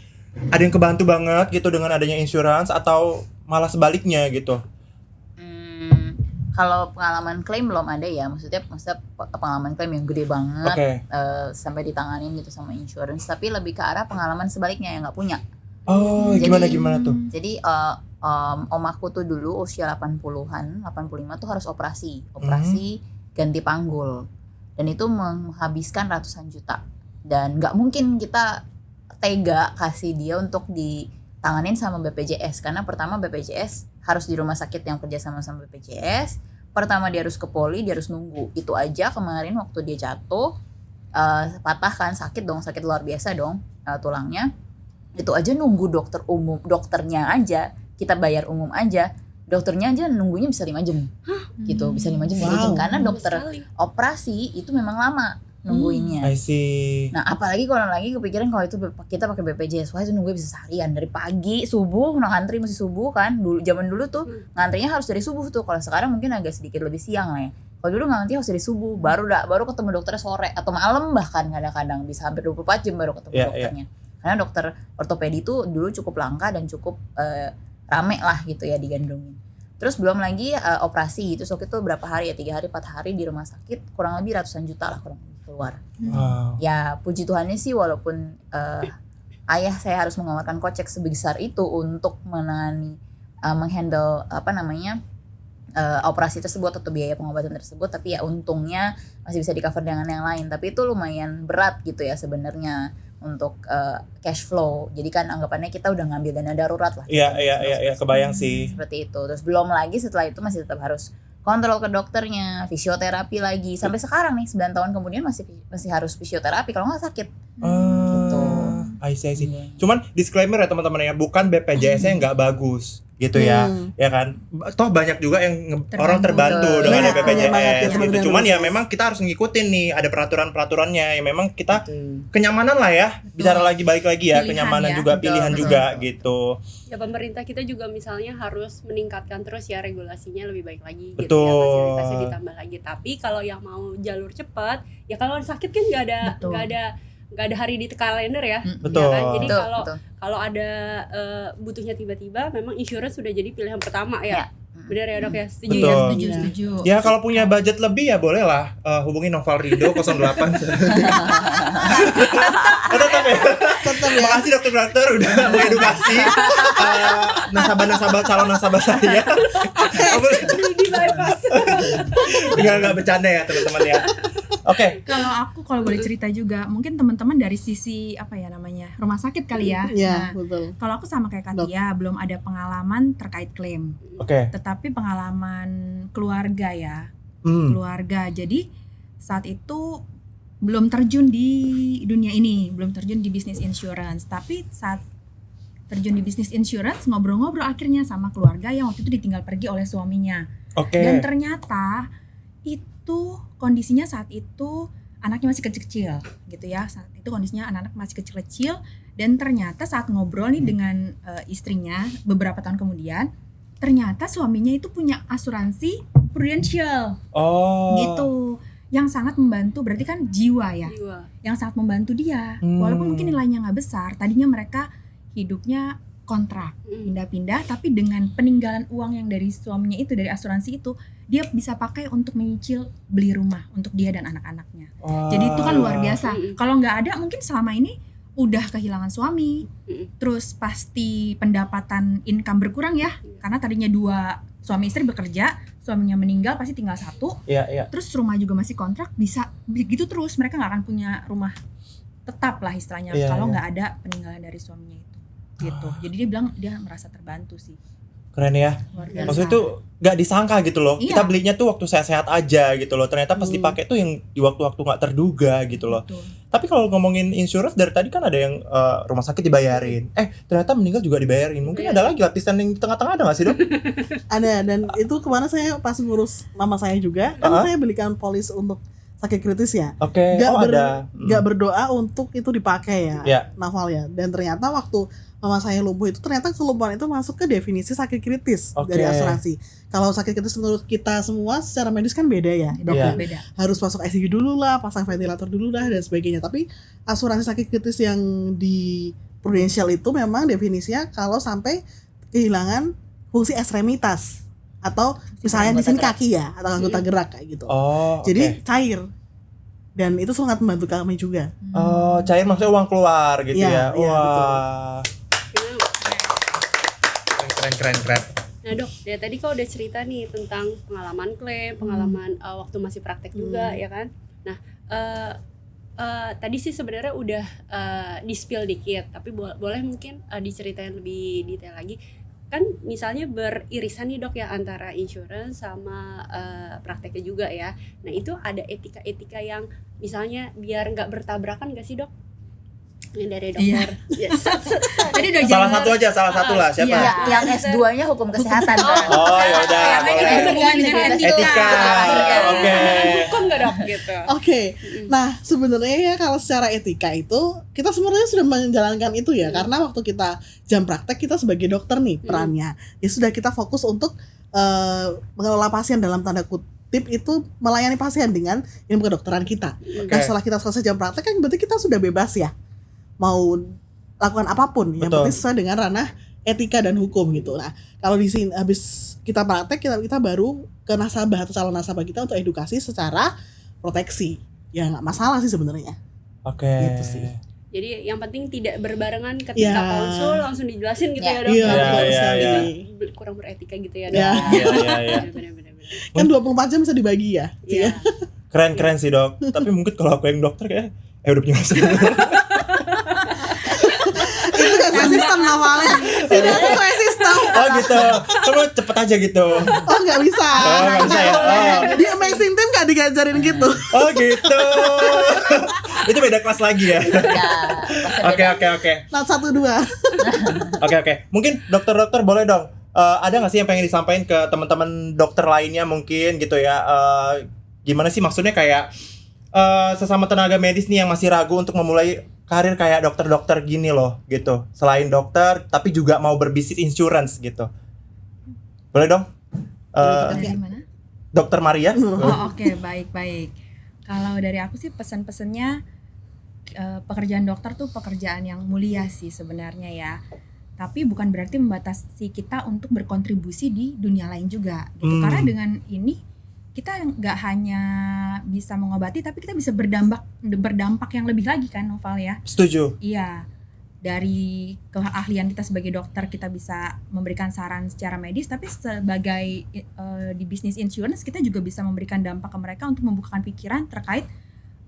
ada yang kebantu banget gitu dengan adanya insurance atau malah sebaliknya gitu. Kalau pengalaman klaim belum ada ya, maksudnya pengalaman klaim yang gede banget sampai ditanganin gitu sama insurance, tapi lebih ke arah pengalaman sebaliknya yang nggak punya. Jadi, gimana tuh? Jadi om aku tuh dulu usia 80-an, 85 tuh harus operasi ganti panggul, dan itu menghabiskan ratusan juta, dan nggak mungkin kita tega kasih dia untuk ditanganin sama BPJS, karena pertama BPJS harus di rumah sakit yang kerja sama BPJS, pertama dia harus ke poli, dia harus nunggu, itu aja kemarin waktu dia jatuh patah kan, sakit luar biasa dong tulangnya. Itu aja nunggu dokternya aja, kita bayar umum aja, dokternya aja nunggunya bisa 5 jam gitu, bisa 5 jam, karena dokter operasi itu memang lama nungguinnya. I see. Nah, apalagi kalau lagi kepikiran kalau itu kita pakai BPJS, wah itu nunggunya bisa seharian, dari pagi subuh, ngantri mesti subuh kan, zaman dulu tuh ngantrinya harus dari subuh tuh, kalau sekarang mungkin agak sedikit lebih siang lah ya. Kalau dulu ngantri harus dari subuh, baru ketemu dokternya sore atau malam, bahkan kadang-kadang bisa hampir 24 jam baru ketemu dokternya. Karena dokter ortopedi itu dulu cukup langka dan cukup rame lah gitu ya digandrungin. Terus belum lagi operasi gitu, waktu itu berapa hari ya, 3 hari 4 hari di rumah sakit, kurang lebih ratusan juta lah kurang lebih keluar. Ya puji Tuhannya sih, walaupun ayah saya harus mengeluarkan kocek sebesar itu untuk menangani menghandle operasi tersebut atau biaya pengobatan tersebut, tapi ya untungnya masih bisa di cover dengan yang lain. Tapi itu lumayan berat gitu ya sebenarnya, untuk cash flow. Jadi kan anggapannya kita udah ngambil dana darurat lah. Iya, kebayang sih. Seperti itu. Terus belum lagi setelah itu masih tetap harus kontrol ke dokternya, fisioterapi lagi. Sampai sekarang nih 9 tahun kemudian masih harus fisioterapi kalau nggak sakit. Gitu. I see. Cuman disclaimer ya teman-teman ya, bukan BPJS-nya yang nggak bagus gitu ya kan. Toh banyak juga yang orang terbantu dengan BPJS gitu. Cuman ya memang kita harus ngikutin nih, ada peraturan-peraturannya. Ya memang kita kenyamanan lah ya. Bicara lagi balik lagi ya, Pilihan kenyamanan ya. juga, pilihan juga gitu. Ya pemerintah kita juga misalnya harus meningkatkan terus ya regulasinya lebih baik lagi gitu Betul. ya, fasilitasnya ditambah lagi. Tapi kalau yang mau jalur cepat, ya kalau sakit kan nggak ada hari di kalender ya. Betul. Ya kan? Jadi Betul. kalau ada butuhnya tiba-tiba, memang insurance sudah jadi pilihan pertama ya. Benar ya dok ya, setuju Betul. ya? Setuju. Ya kalau punya budget lebih ya boleh lah hubungi Noval Rido 08. Tetap ya. Makasih dokter udah mengedukasi nasabah-nasabah, calon nasabah saya. Di bypass. Enggak bercanda ya teman-teman ya. Oke. Kalau boleh cerita juga, mungkin teman-teman dari sisi apa ya namanya, rumah sakit kali ya. Iya, Nah, betul. kalau aku sama kayak Katia, belum ada pengalaman terkait klaim. Oke. Tetapi pengalaman keluarga ya. Keluarga. Jadi saat itu belum terjun di dunia ini, belum terjun di bisnis insurance. Tapi saat terjun di bisnis insurance, ngobrol-ngobrol akhirnya sama keluarga yang waktu itu ditinggal pergi oleh suaminya. Oke. Dan ternyata itu kondisinya saat itu anaknya masih kecil-kecil gitu ya. Saat itu kondisinya anak-anak masih kecil-kecil, dan ternyata saat ngobrol nih dengan istrinya beberapa tahun kemudian, ternyata suaminya itu punya asuransi Prudential. Gitu. Yang sangat membantu, berarti kan jiwa ya. Yang sangat membantu dia. Walaupun mungkin nilainya nggak besar, tadinya mereka hidupnya kontrak, pindah-pindah, tapi dengan peninggalan uang yang dari suaminya itu, dari asuransi itu, dia bisa pakai untuk menyicil beli rumah untuk dia dan anak-anaknya. Jadi itu kan luar biasa. Kalau nggak ada, mungkin selama ini udah kehilangan suami, terus pasti pendapatan income berkurang ya, karena tadinya 2 suami istri bekerja, suaminya meninggal pasti tinggal 1. Iya. Terus rumah juga masih kontrak, bisa begitu terus, mereka nggak akan punya rumah tetap lah istilahnya kalau nggak ada peninggalan dari suaminya itu. Gitu. Jadi dia bilang dia merasa terbantu sih. Keren ya. Maksudnya tuh gak disangka gitu loh. Iya. Kita belinya tuh waktu sehat-sehat aja gitu loh. Ternyata pas dipakai tuh yang di waktu-waktu gak terduga gitu loh. Betul. Tapi kalau ngomongin insurance dari tadi kan ada yang rumah sakit dibayarin. Ternyata meninggal juga dibayarin. Mungkin ada lagi lapisan yang di tengah-tengah, ada gak sih dok? Ada, dan itu kemana saya pas ngurus mama saya juga, kan saya belikan polis untuk sakit kritis ya. Oke. Ada. Gak berdoa untuk itu dipakai ya, Ya. Noval ya. Dan ternyata waktu mama saya lumpuh itu, ternyata kelumpuhan itu masuk ke definisi sakit kritis dari asuransi. Kalau sakit kritis menurut kita semua secara medis kan beda ya, dok. Iya. Beda. Harus masuk ICU dulu lah, pasang ventilator dulu lah dan sebagainya. Tapi asuransi sakit kritis yang di Prudential itu memang definisinya kalau sampai kehilangan fungsi ekstremitas, atau misalnya di sini kaki ya, atau anggota gerak kayak gitu. Jadi cair. Dan itu sangat membantu kami juga. Cair maksudnya uang keluar gitu ya. Iya, Wah. Keren. Nah dok, ya tadi kau udah cerita nih tentang pengalaman klaim, pengalaman waktu masih praktek juga ya kan. Nah tadi sih sebenarnya udah di-spill dikit, tapi boleh mungkin diceritain lebih detail lagi. Kan misalnya beririsan nih dok ya antara insurance sama prakteknya juga ya. Nah itu ada etika-etika yang misalnya biar nggak bertabrakan nggak sih dok? Yang dari dokter. Iya. Yes. Tadi udah Salah satu lah siapa? Iya. Yang S2-nya hukum kesehatan kan. Ya udah. Yang ini boleh. berhubungan dengan Etika. Oke. Hukum nggak dok gitu? Oke. Nah, sebenarnya ya kalau secara etika itu kita sebenarnya sudah menjalankan itu ya, karena waktu kita jam praktek kita sebagai dokter nih perannya. Ya sudah kita fokus untuk mengelola pasien dalam tanda kutip itu melayani pasien dengan ilmu kedokteran kita. Nah, setelah kita selesai jam praktek kan berarti kita sudah bebas ya. Mau lakukan apapun yang penting sesuai dengan ranah etika dan hukum gitu. Nah, kalau di sini habis kita praktek kita baru ke nasabah atau calon nasabah kita untuk edukasi secara proteksi. Ya nggak masalah sih sebenarnya. Oke. Gitu sih. Jadi yang penting tidak berbarengan ketika konsul langsung dijelasin gitu ya dok. Iya, betul Iya, sekali. Itu kurang beretika gitu ya dok. Iya. Benar-benar. Kan 24 jam bisa dibagi ya. Iya. Keren sih dok. Tapi mungkin kalau aku yang dokter kayak udah punya masalah. ngafalin. Tidak sesuai sistem. Oh gitu. Kamu cepet aja gitu. Oh nggak bisa. Nggak bisa ya. Oh. Di Amazing Team nggak digajarin gitu. Oh gitu. Itu beda kelas lagi ya. Ya, Oke. Not 1-2. Oke. Mungkin dokter-dokter boleh dong. Ada nggak sih yang pengen disampaikan ke teman-teman dokter lainnya mungkin gitu ya? Gimana sih maksudnya kayak sesama tenaga medis nih yang masih ragu untuk memulai karir kayak dokter-dokter gini loh gitu. Selain dokter, tapi juga mau berbisnis insurance gitu. Boleh dong? Dari mana? Dokter Maria. Oh oke, baik. Kalau dari aku sih pesan-pesannya pekerjaan dokter tuh pekerjaan yang mulia sih sebenarnya ya. Tapi bukan berarti membatasi kita untuk berkontribusi di dunia lain juga gitu. Karena dengan ini kita nggak hanya bisa mengobati, tapi kita bisa berdampak yang lebih lagi kan, Noval ya. Setuju. Iya, dari keahlian kita sebagai dokter kita bisa memberikan saran secara medis, tapi sebagai di bisnis insurance kita juga bisa memberikan dampak ke mereka untuk membukakan pikiran terkait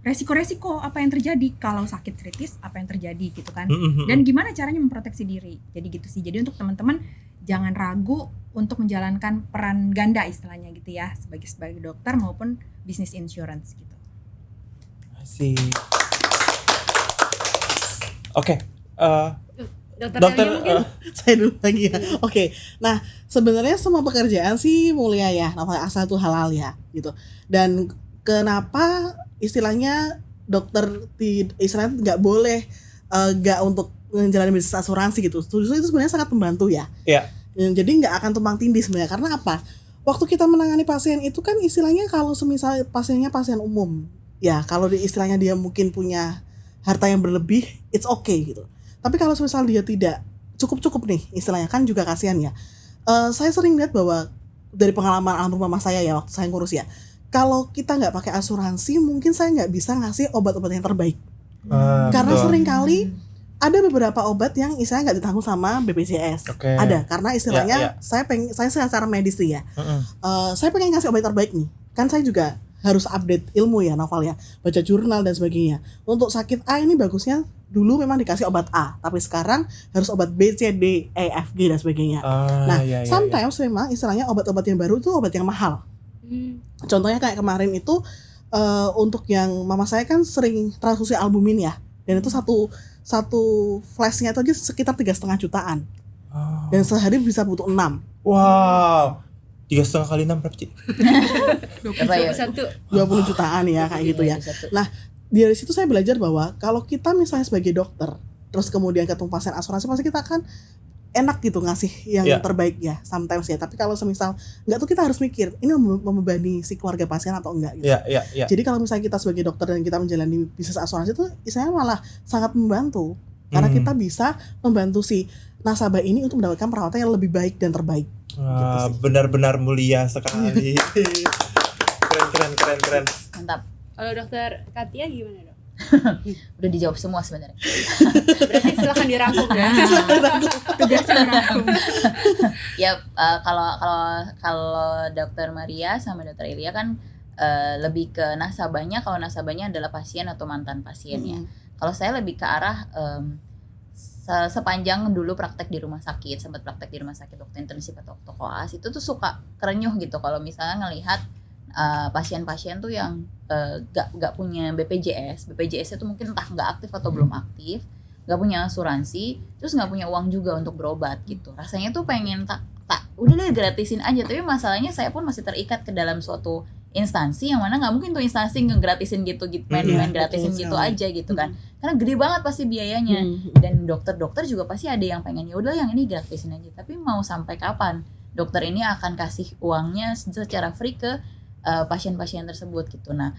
resiko-resiko apa yang terjadi kalau sakit kritis, apa yang terjadi gitu kan, dan gimana caranya memproteksi diri. Jadi gitu sih. Jadi untuk teman-teman jangan ragu untuk menjalankan peran ganda istilahnya gitu ya, sebagai dokter maupun bisnis insurance gitu. Asik. Oke. Dokter mungkin Saya dulu lagi ya. Oke. Nah, sebenarnya semua pekerjaan sih mulia ya, namanya asal itu halal ya, gitu. Dan kenapa istilahnya dokter istilahnya nggak boleh nggak untuk menjalani bisnis asuransi gitu? Justru itu sebenarnya sangat membantu ya. Iya. Jadi nggak akan tumpang tindih sebenarnya. Karena apa? Waktu kita menangani pasien itu kan istilahnya kalau semisal pasiennya pasien umum, ya kalau istilahnya dia mungkin punya harta yang berlebih, it's okay gitu. Tapi kalau semisal dia tidak cukup nih istilahnya, kan juga kasihan ya. Saya sering lihat bahwa dari pengalaman almarhum mama saya ya waktu saya ngurus ya, kalau kita nggak pakai asuransi mungkin saya nggak bisa ngasih obat-obat yang terbaik. Karena sering kali ada beberapa obat yang istilahnya nggak ditanggung sama BPJS. Okay. Ada, karena istilahnya saya secara medis tuh ya. Saya pengen ngasih obat terbaik nih. Kan saya juga harus update ilmu ya, Noval ya. Baca jurnal dan sebagainya. Untuk sakit A ini bagusnya dulu memang dikasih obat A, tapi sekarang harus obat B, C, D, E, F, G dan sebagainya. Sometimes memang istilahnya obat-obat yang baru itu obat yang mahal. Contohnya kayak kemarin itu untuk yang mama saya kan sering transfusi albumin ya. Dan itu satu flashnya itu aja sekitar 3,5 jutaan. Dan sehari bisa butuh 6. Wow. 3,5 kali 6 berapa Ci? 20 jutaan ya kayak gitu ya. Nah dari situ saya belajar bahwa kalau kita misalnya sebagai dokter terus kemudian ketemu pasien asuransi, pasti kita akan enak gitu ngasih yang terbaik ya sometimes ya. Tapi kalau semisal enggak tuh kita harus mikir ini membebani si keluarga pasien atau enggak gitu. Jadi kalau misalnya kita sebagai dokter dan kita menjalani bisnis asuransi itu istilahnya malah sangat membantu. Karena kita bisa membantu si nasabah ini untuk mendapatkan perawatan yang lebih baik dan terbaik. Wah, gitu benar-benar mulia sekali. Keren. Mantap. kalau dokter Katia gimana dok? Udah dijawab semua sebenarnya. Berarti silakan dirangkum ya. Ya kalau dokter Maria sama dokter Ilya kan lebih ke nasabahnya. Kalau nasabahnya adalah pasien atau mantan pasiennya. Kalau saya lebih ke arah sepanjang dulu praktek di rumah sakit, sempat praktek di rumah sakit dokter intensif atau koas, itu tuh suka kerenyuh gitu kalau misalnya ngelihat pasien-pasien tuh yang gak punya BPJS itu mungkin entah nggak aktif atau belum aktif, nggak punya asuransi, terus nggak punya uang juga untuk berobat gitu. Rasanya tuh pengen udah deh gratisin aja, tapi masalahnya saya pun masih terikat ke dalam suatu instansi yang mana nggak mungkin tuh instansi ngegratisin gitu main gratisin gitu aja gitu kan, karena gede banget pasti biayanya. Dan dokter juga pasti ada yang pengen ya udah yang ini gratisin aja, tapi mau sampai kapan dokter ini akan kasih uangnya secara free ke pasien-pasien tersebut gitu. Nah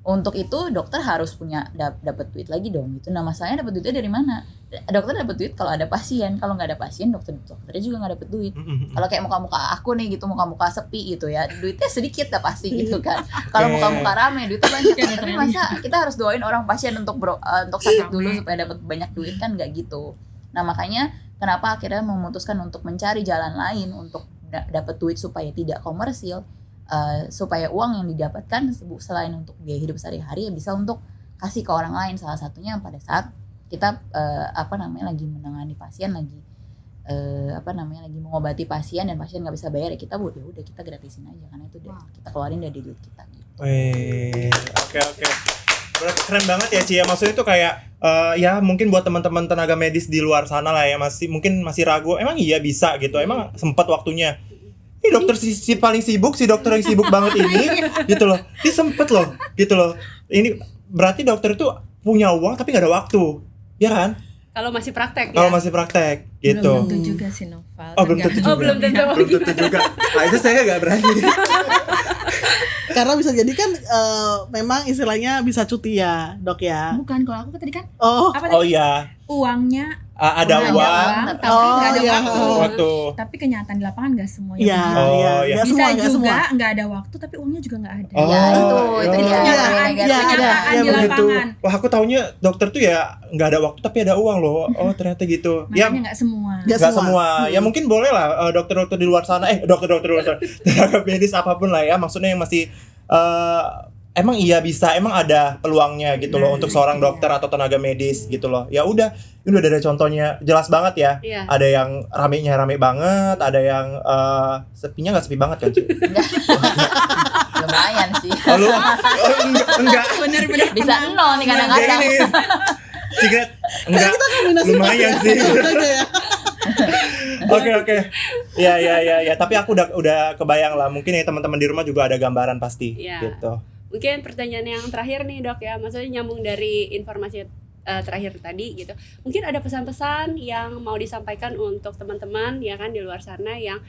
untuk itu dokter harus punya dapat duit lagi dong gitu. Nah masalahnya dapat duitnya dari mana? Dokter dapat duit kalau ada pasien, kalau nggak ada pasien dokternya juga nggak dapat duit. Kalau kayak muka-muka aku nih gitu, muka-muka sepi gitu ya, duitnya sedikit lah pasti gitu kan. Kalau muka-muka rame duitnya banyak kan. Tapi masa kita harus doain orang pasien untuk sakit dulu supaya dapat banyak duit kan, nggak gitu. Nah makanya kenapa akhirnya memutuskan untuk mencari jalan lain untuk dapat duit supaya tidak komersil. Supaya uang yang didapatkan selain untuk biaya hidup sehari-hari ya bisa untuk kasih ke orang lain. Salah satunya pada saat kita lagi menangani pasien, lagi lagi mengobati pasien dan pasien nggak bisa bayar, ya kita udah kita gratisin aja karena itu kita keluarin dari duit kita gitu. Oke. Berarti keren banget ya Ci ya, maksudnya itu kayak ya mungkin buat teman-teman tenaga medis di luar sana lah ya masih ragu, emang iya bisa gitu, emang sempat waktunya. Ini dokter si paling sibuk, si dokter yang sibuk banget ini gitu loh. Ini sempet loh gitu loh. Ini berarti dokter itu punya uang tapi gak ada waktu. Ya kan? Kalau masih praktek ya. Kalau masih praktek gitu. Belum tentu juga sih Noval. Belum tentu juga. Belum tentu. Belum tentu juga. Nah, itu saya gak berani. Karena bisa jadi kan memang istilahnya bisa cuti ya, Dok ya. Bukan, kalau aku tadi kan Oh Iya. uangnya Ada uang. tapi nggak ada iya. waktu. Tapi kenyataan di lapangan nggak semuanya Iya, begitu. iya. Iya. Nggak Bisa semua, nggak juga semua. nggak ada waktu tapi uangnya juga nggak ada. Ya itu dia. Kenyataan di begitu. lapangan. Wah, aku taunya dokter tuh ya nggak ada waktu tapi ada uang loh. Oh, ternyata gitu. Ya, Makanya nggak semua. nggak semua. Ya mungkin boleh lah dokter-dokter di luar sana, dokter-dokter di luar sana, tenaga medis apapun lah ya. Maksudnya yang masih emang iya bisa, emang ada peluangnya gitu loh untuk seorang dokter atau tenaga medis gitu loh. Ya udah, ini udah ada contohnya jelas banget ya. Iya. Ada yang ramenya rame banget, ada yang sepinya nggak sepi banget kan? Ci? Lumayan sih. Enggak. Bener-bener Bisa nol nih kadang-kadang. Kayak gini. Cigat, enggak. Kita kombinasi Lumayan pas sih. ya. Oke. Ya. Tapi aku udah kebayang lah. Mungkin ya teman-teman di rumah juga ada gambaran pasti. Iya. Gitu. Mungkin pertanyaan yang terakhir nih Dok ya, maksudnya nyambung dari informasi terakhir tadi gitu. Mungkin ada pesan-pesan yang mau disampaikan untuk teman-teman ya kan di luar sana yang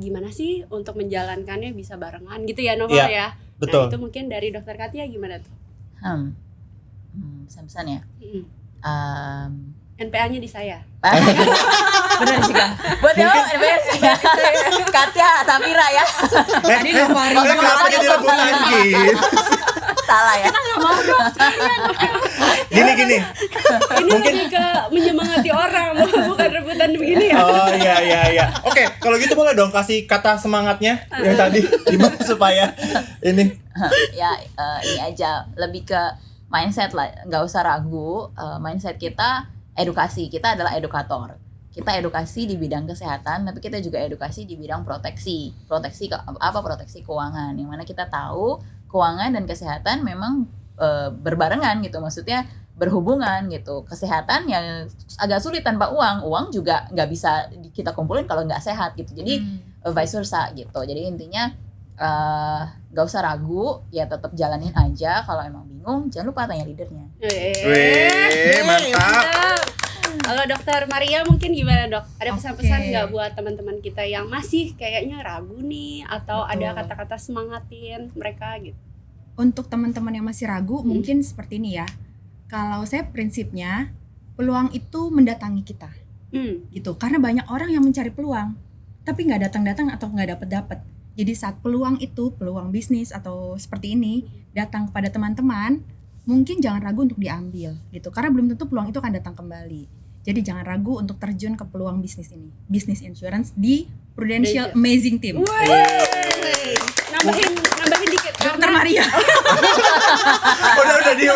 gimana sih untuk menjalankannya bisa barengan gitu ya Noval ya. Betul. Nah itu mungkin dari Dokter Katia gimana tuh? Pesan-pesan ya. NPA-nya di saya. Bener sih Kak. Buat ya, Katia Safira ya. Tadi Noval Kenapa jadi rebut lagi? Salah ya. Gini. Ini lebih ke menyemangati orang, bukan rebutan begini ya. Oh iya. Oke, kalau gitu boleh dong kasih kata semangatnya yang tadi gimana supaya ini. Ini aja lebih ke mindset lah, nggak usah ragu. Mindset kita edukasi, kita adalah edukator. Kita edukasi di bidang kesehatan, tapi kita juga edukasi di bidang proteksi keuangan, yang mana kita tahu keuangan dan kesehatan memang berbarengan gitu, maksudnya berhubungan gitu. Kesehatan yang agak sulit tanpa uang juga nggak bisa kita kumpulin kalau nggak sehat gitu, jadi vice versa gitu. Jadi intinya nggak usah ragu, ya tetap jalanin aja. Kalau emang bingung jangan lupa tanya leadernya. Mantap. Kalau Dokter Maria mungkin gimana Dok? Ada pesan-pesan nggak buat teman-teman kita yang masih kayaknya ragu nih, atau ada kata-kata semangatin mereka gitu? Untuk teman-teman yang masih ragu mungkin seperti ini ya. Kalau saya prinsipnya peluang itu mendatangi kita. Gitu. Karena banyak orang yang mencari peluang tapi nggak datang-datang atau nggak dapat. Jadi saat peluang itu, peluang bisnis atau seperti ini datang kepada teman-teman, mungkin jangan ragu untuk diambil gitu. Karena belum tentu peluang itu akan datang kembali. Jadi jangan ragu untuk terjun ke peluang bisnis ini. Business insurance di Prudential Amazing Team. Nambahin dikit. Dokter Maria.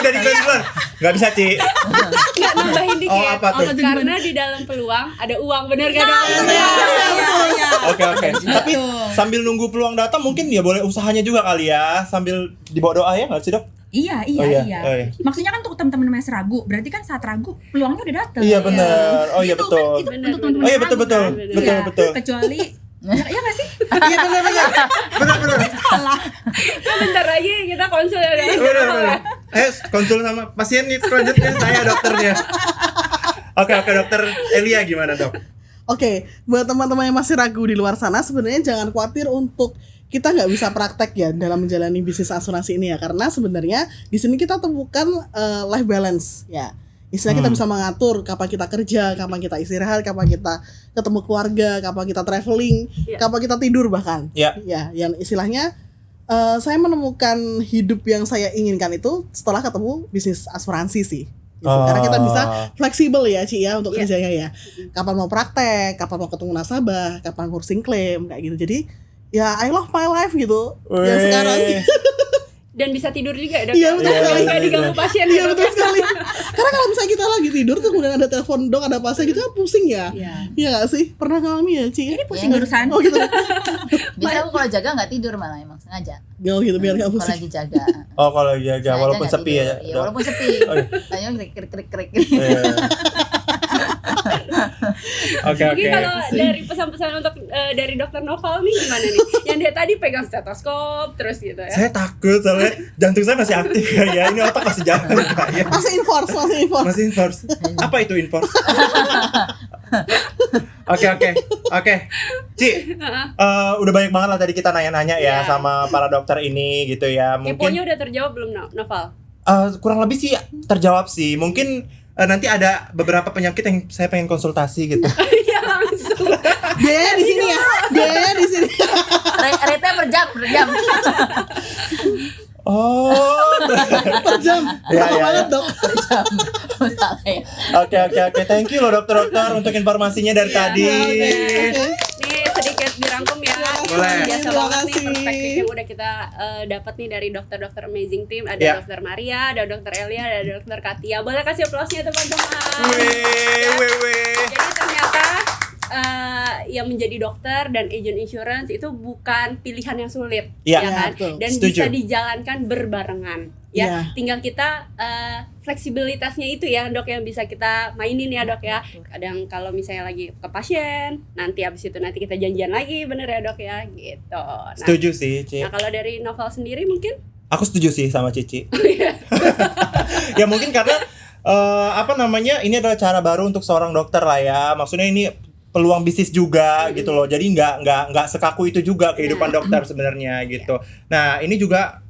udah diklaim duluan. Nggak bisa, Ci. Nggak, nambahin dikit. Oh, apa tuh? Karena di dalam peluang ada uang, bener gak Dok? Oke. Tapi sambil nunggu peluang datang mungkin ya boleh usahanya juga kali ya, sambil dibawa doa ya nggak sih Dok? Iya. Oh, iya. Maksudnya kan untuk teman-teman yang masih ragu, berarti kan saat ragu peluangnya udah datang. Iya benar. Oh iya Itu betul. Kan, itu Benar, untuk teman-teman Oh iya yang ragu, betul. kan? Iya. Kecuali ya nggak sih? Iya benar. Salah. Nah, bentar lagi kita konsul ya. Benar. Konsul sama pasien nih selanjutnya saya dokternya. Oke, Dokter Elia gimana Dok? Oke, buat teman-teman yang masih ragu di luar sana, sebenarnya jangan khawatir untuk kita nggak bisa praktek ya dalam menjalani bisnis asuransi ini ya, karena sebenarnya di sini kita temukan life balance ya. Istilah kita bisa mengatur kapan kita kerja, kapan kita istirahat, kapan kita ketemu keluarga, kapan kita traveling, kapan kita tidur bahkan. Ya, yang istilahnya saya menemukan hidup yang saya inginkan itu setelah ketemu bisnis asuransi sih. Gitu. Karena kita bisa fleksibel ya Ci ya untuk kerjanya ya. Kapan mau praktek, kapan mau ketemu nasabah, kapan ngurusin klaim kayak gitu. Jadi ya I love my life gitu. Yang sekarang Dan bisa tidur juga ya dok? Iya, betul sekali. Nggak diganggu pasien Iya ya dok? betul sekali. Karena kalau misalnya kita lagi tidur tuh kemudian ada telepon dok, ada pasien gitu kan pusing ya. Iya. Iya nggak sih? Pernah ngalami ya Ci? Ini pusing Iya. urusan. Oh gitu. Bisa aku kalau jaga nggak tidur malah emang sengaja. Gak gitu biar nggak Kalau pusing. lagi jaga. Oh kalau jaga Sengaja walaupun nggak sepi tidur. ya. Iya, Dok? walaupun sepi. Oh, iya. Tanya krik. Iya. Oke oke. Mungkin kalau dari pesan-pesan untuk dari dokter Noval nih gimana nih? Yang dia tadi pegang stetoskop terus gitu ya? Saya takut soalnya jantung saya masih aktif ya. Ini otak masih jalan ya. Masih enforce. Masih enforce. Apa itu enforce? Oke. Ci, udah banyak banget lah tadi kita nanya-nanya ya Iya. sama para dokter ini gitu ya. Keponya Mungkin udah terjawab belum Noval? kurang lebih sih terjawab sih. Mungkin nanti ada beberapa penyakit yang saya pengen konsultasi gitu. Iya langsung. Biayanya di sini ya. Biayanya di sini. Rate-nya per jam. Oh. Per jam. Iya, Mahal iya, banget iya. dok. Per jam. Salah ya. Oke. Thank you loh dokter untuk informasinya dari tadi. Oke. Nih sedikit dirangkum ya. Boleh. Biasa Terima banget nih kasih. perspektif yang udah kita dapat nih dari dokter-dokter amazing team. Ada Iya. dokter Maria, ada dokter Elia, ada dokter Katia. Boleh kasih aplausnya teman-teman. Weh. Jadi ternyata yang menjadi dokter dan agent insurance itu bukan pilihan yang sulit, Iya. ya kan? Betul. Dan Setuju. bisa dijalankan berbarengan, ya. Iya. Tinggal kita fleksibilitasnya itu ya dok yang bisa kita mainin ya dok ya. Kadang kalau misalnya lagi ke pasien, nanti abis itu nanti kita janjian lagi, bener ya dok ya, gitu. Nah, Setuju sih, Ci. nah kalau dari Novel sendiri mungkin? Aku setuju sih sama Cici. Ya mungkin karena ini adalah cara baru untuk seorang dokter lah ya. Maksudnya ini peluang bisnis juga gitu loh. Jadi nggak sekaku itu juga kehidupan dokter sebenarnya gitu. Nah, ini juga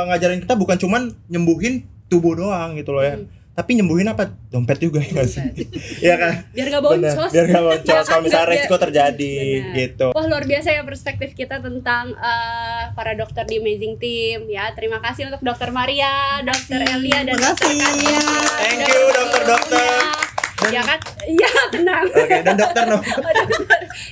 ngajarin kita bukan cuman nyembuhin tubuh doang gitu loh ya. Tapi nyembuhin apa? Dompet juga ya nggak sih? Iya kan? Biar gak Bener, boncos. biar nggak boncos kalau misalnya Biar- resiko terjadi Bener. gitu. Wah luar biasa ya perspektif kita tentang para dokter di Amazing Team ya. Terima kasih untuk dokter Maria, dokter Elia dan Terima dokter kasih. Katia. Thank Udah you, berbagi dokter-dokter. ilmunya. Ya kan? Iya tenang. Oke, dan dokter no.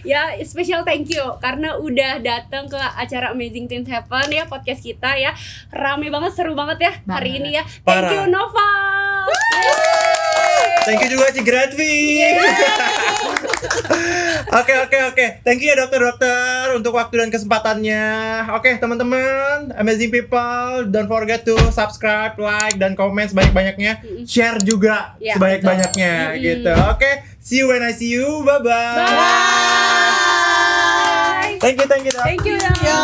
Ya special thank you karena udah datang ke acara Amazing Team Happen ya, podcast kita ya. Rame banget, seru banget ya hari Banget. ini ya. Thank Parah. you Noval. Thank you juga Ci Gratvi. Oke. Thank you ya dokter-dokter untuk waktu dan kesempatannya. Oke, teman-teman, amazing people, don't forget to subscribe, like dan komen sebanyak-banyaknya. Share juga Ya, sebanyak-banyaknya gitu. Oke, see you when I see you. Bye-bye. Bye. Thank you, Dok. Thank you. Dok. Ya.